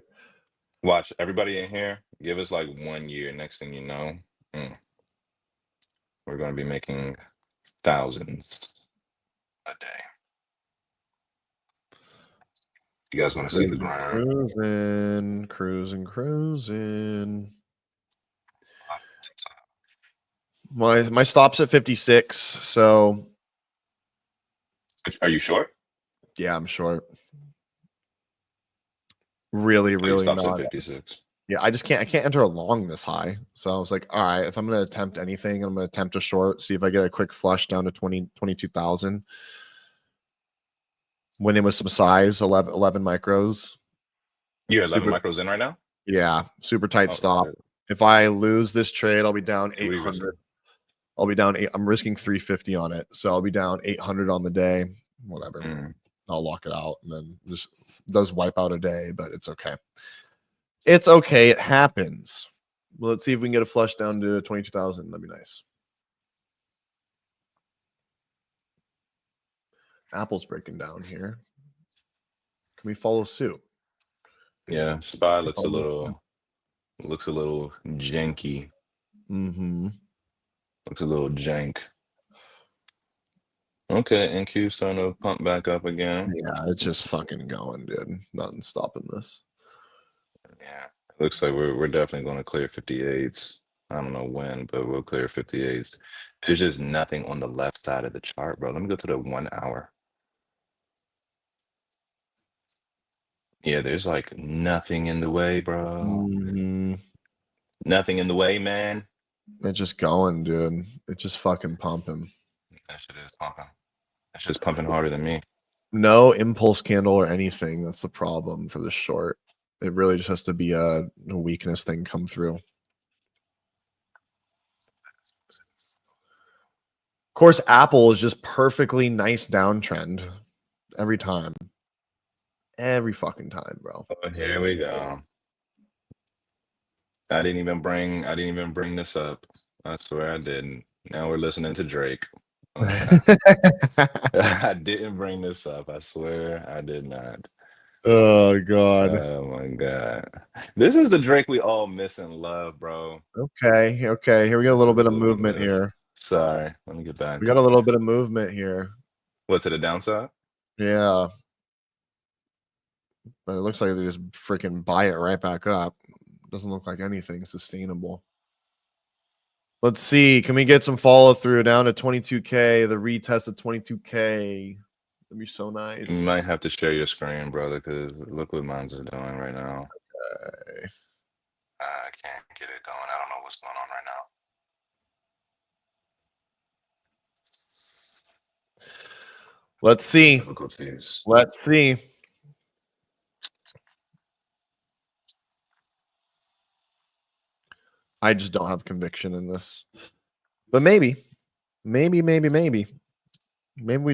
Watch everybody in here. Give us like 1 year. Next thing you know, mm, we're going to be making thousands a day. You guys want to see the grind? Cruising. My stop's at 56, so Are you short? yeah, I'm short. Really, Oh, you really stopped at not. 56. Yeah, I can't enter a long this high. So I was like, all right, if I'm gonna attempt anything, I'm gonna attempt a short, see if I get a quick flush down to 22,000. Went in with some size, 11 micros. You're 11 Super, micros in right now? yeah, super tight Oh, stop. shit. If I lose this trade, I'll be down What are you risking? 800. I'll be down 8. I'm risking 350 on it, so I'll be down 800 on the day. Whatever. Mm. I'll lock it out and then just does wipe out a day, but it's okay. It's okay. It happens. Well, let's see if we can get a flush down to 22,000. That'd be nice. Apple's breaking down here. Can we follow suit? Yeah, SPY looks a little janky. Mm-hmm. Looks a little jank. Okay, NQ's starting to pump back up again. Yeah, it's just fucking going, dude. Nothing stopping this. Yeah, it looks like we're definitely going to clear 58s. I don't know when, but we'll clear 58s. There's just nothing on the left side of the chart, bro. Let me go to the 1 hour. Yeah, there's like nothing in the way, bro. Mm-hmm. Nothing in the way, man. It's just going, dude. It's just fucking pumping. That shit is pumping. That's just pumping harder than me. No impulse candle or anything. That's the problem for the short. It really just has to be a weakness thing come through. Of course, Apple is just perfectly nice downtrend every time. Every fucking time, bro. Oh, here we go. I didn't even bring this up. I swear I didn't. Now we're listening to Drake. Okay. I didn't bring this up. I swear I did not. Oh god. Oh my god. This is the Drake we all miss and love, bro. Okay. Here we got a little bit of What we movement miss. here. Sorry. Let me get back. We got a little bit of movement here. What, to the downside? Yeah. But it looks like they just freaking buy it right back up. Doesn't look like anything sustainable. Let's see. Can we get some follow through down to 22K? The retest of 22K. That'd be so nice. You might have to share your screen, brother, because look what mine's are doing right now. Okay. I can't get it going. I don't know what's going on right now. Let's see. Difficulties. Let's see. I just don't have conviction in this. But maybe we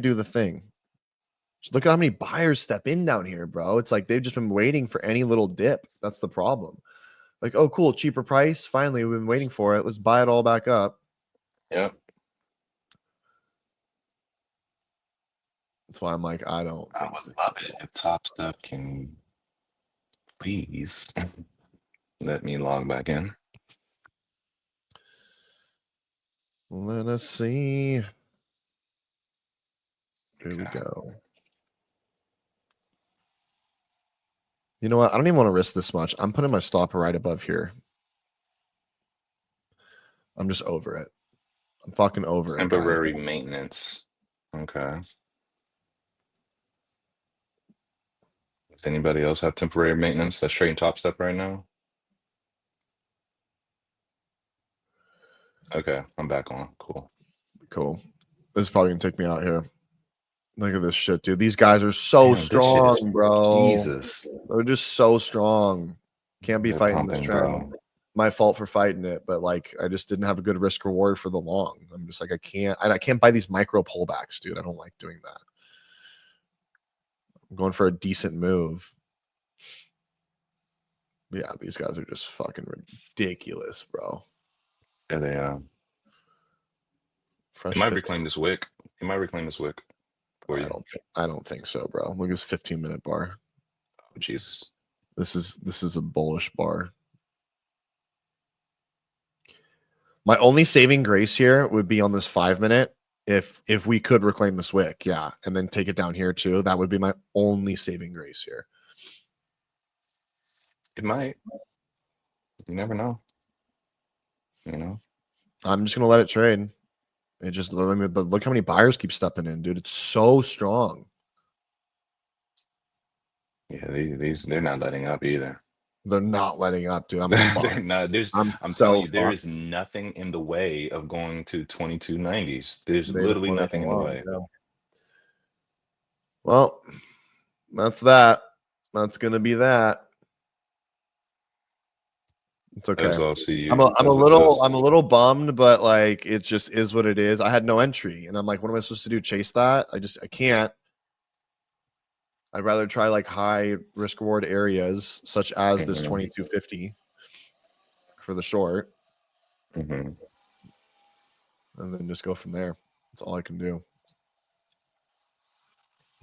do the thing. Just look at how many buyers step in down here, bro. It's like they've just been waiting for any little dip. That's the problem. Like, oh, cool, cheaper price. Finally, we've been waiting for it. Let's buy it all back up. Yep. That's why I'm like, I don't I think would love it if Top Step can please let me log back in. Let us see. Here we go. You know what? I don't even want to risk this much. I'm putting my stop right above here. I'm just over it. I'm fucking over it, guys. Temporary maintenance. Okay. Does anybody else have temporary maintenance that's trading Top Step right now? Okay, I'm back on. Cool. Cool. This is probably gonna take me out here. Look at this shit, dude. These guys are so Damn, this shit is strong, bro. Jesus. They're just so strong. Can't be They're fighting this pumping, trend. bro. my fault for fighting it, but like I just didn't have a good risk reward for the long. I'm just like I can't buy these micro pullbacks, dude. I don't like doing that. I'm going for a decent move. Yeah, these guys are just fucking ridiculous, bro. Yeah, they Fresh it might 50. reclaim this wick. It might reclaim this wick for you. I don't think so, bro. Look at this 15-minute bar. Oh, Jesus. This is a bullish bar. My only saving grace here would be on this 5-minute. If we could reclaim this wick, yeah, and then take it down here too, that would be my only saving grace here. It might. You never know. You know? I'm just gonna let it trade. It just, I mean, but look how many buyers keep stepping in, dude. It's so strong. Yeah, they're not letting up either. They're not letting up, dude. I'm They're fucked. not, I'm so telling you, there fucked. is nothing in the way of going to 2290s. There's They just literally wanna nothing in the go up, way. yeah. Well, that's that. That's gonna be that. It's okay. As I'll see you. I'm a little bummed, but like it just is what it is. I had no entry, and I'm like, what am I supposed to do? Chase that? I can't. I'd rather try like high risk reward areas, such as this 2250 for the short, Mm-hmm. and then just go from there. That's all I can do.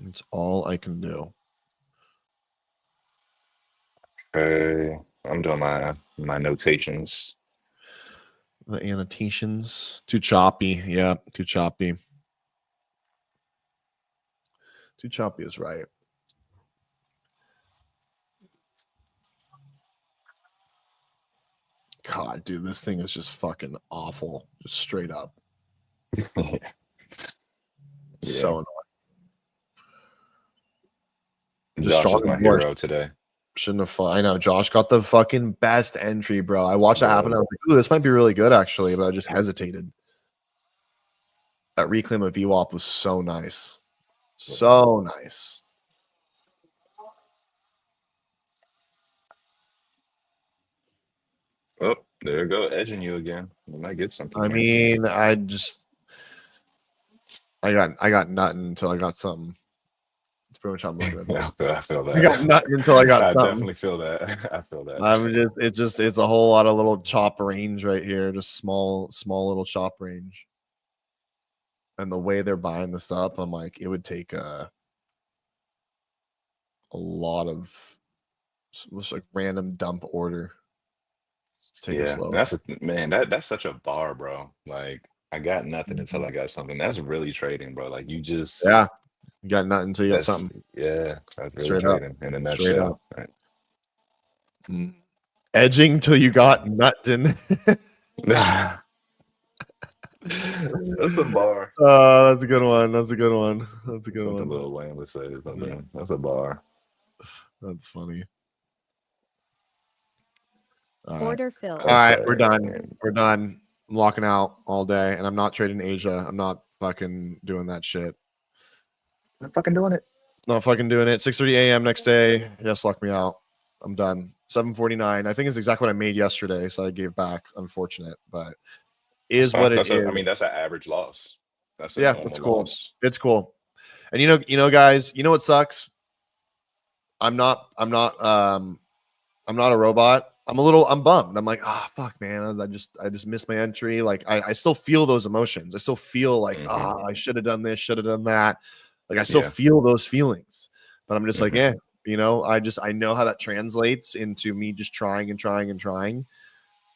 It's all I can do. Okay, I'm doing my notations. The annotations too choppy. Yeah, too choppy. Too choppy is right. God, dude, this thing is just fucking awful. Just straight up. Yeah. So annoying. Josh was my hero today. Shouldn't have fought. I know Josh got the fucking best entry, bro. I watched that happen. I was like, ooh, this might be really good, actually, but I just hesitated. That reclaim of VWAP was so nice. So nice. Oh, there you go, edging you again. You might get something. I mean, I got nothing until I got something. That's pretty much how I'm looking at it. Yeah, I feel that. I got nothing until I got I something. definitely feel that. I feel that. It's a whole lot of little chop range right here. Just small little chop range. And the way they're buying this up, I'm like, it would take a lot of just like random dump order. Take it slow. That's such a bar, bro. Like I got nothing until I got something. That's really trading, bro. Like you just you got nothing until you got something. Yeah, that's really Straight trading in a nutshell. Right. Edging till you got nothing. That's a bar. That's a good one. That's a good one. That's a good Something one. Lil Wayne would say or something. That's a bar. That's funny. Order filled. All right, we're done. We're done. I'm locking out all day, and I'm not trading Asia. I'm not fucking doing that shit. I'm fucking doing it. Not fucking doing it. 6:30 a.m. next day. Yes, lock me out. I'm done. 7:49. I think it's exactly what I made yesterday, so I gave back. Unfortunate, but is what it is. I mean, that's an average loss. That's a normal it's cool. loss. It's cool. And you know, guys, you know what sucks? I'm not a robot. I'm bummed. I'm like, fuck, man. I just missed my entry. Like I still feel those emotions. I still feel like, I should have done this, should have done that. Like I still feel those feelings, but I'm just like, you know, I know how that translates into me just trying and trying and trying,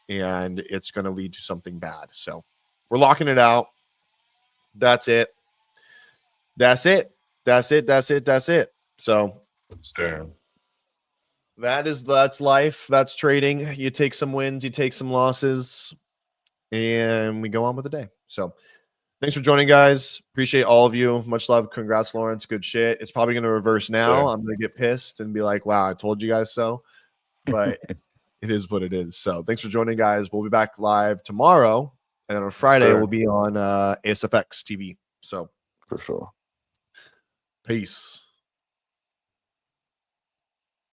and it's going to lead to something bad. So we're locking it out. That's it. That's it. That's it. That's it. That's it. So that's life. That's trading. You take some wins, you take some losses, and we go on with the day. So thanks for joining, guys. Appreciate all of you. Much love. Congrats, Lawrence. Good shit. It's probably going to reverse now. I'm going to get pissed and be like, wow, I told you guys so. But it is what it is. So thanks for joining, guys. We'll be back live tomorrow. And then on Friday, we'll be on ASFX TV. So for sure. Peace.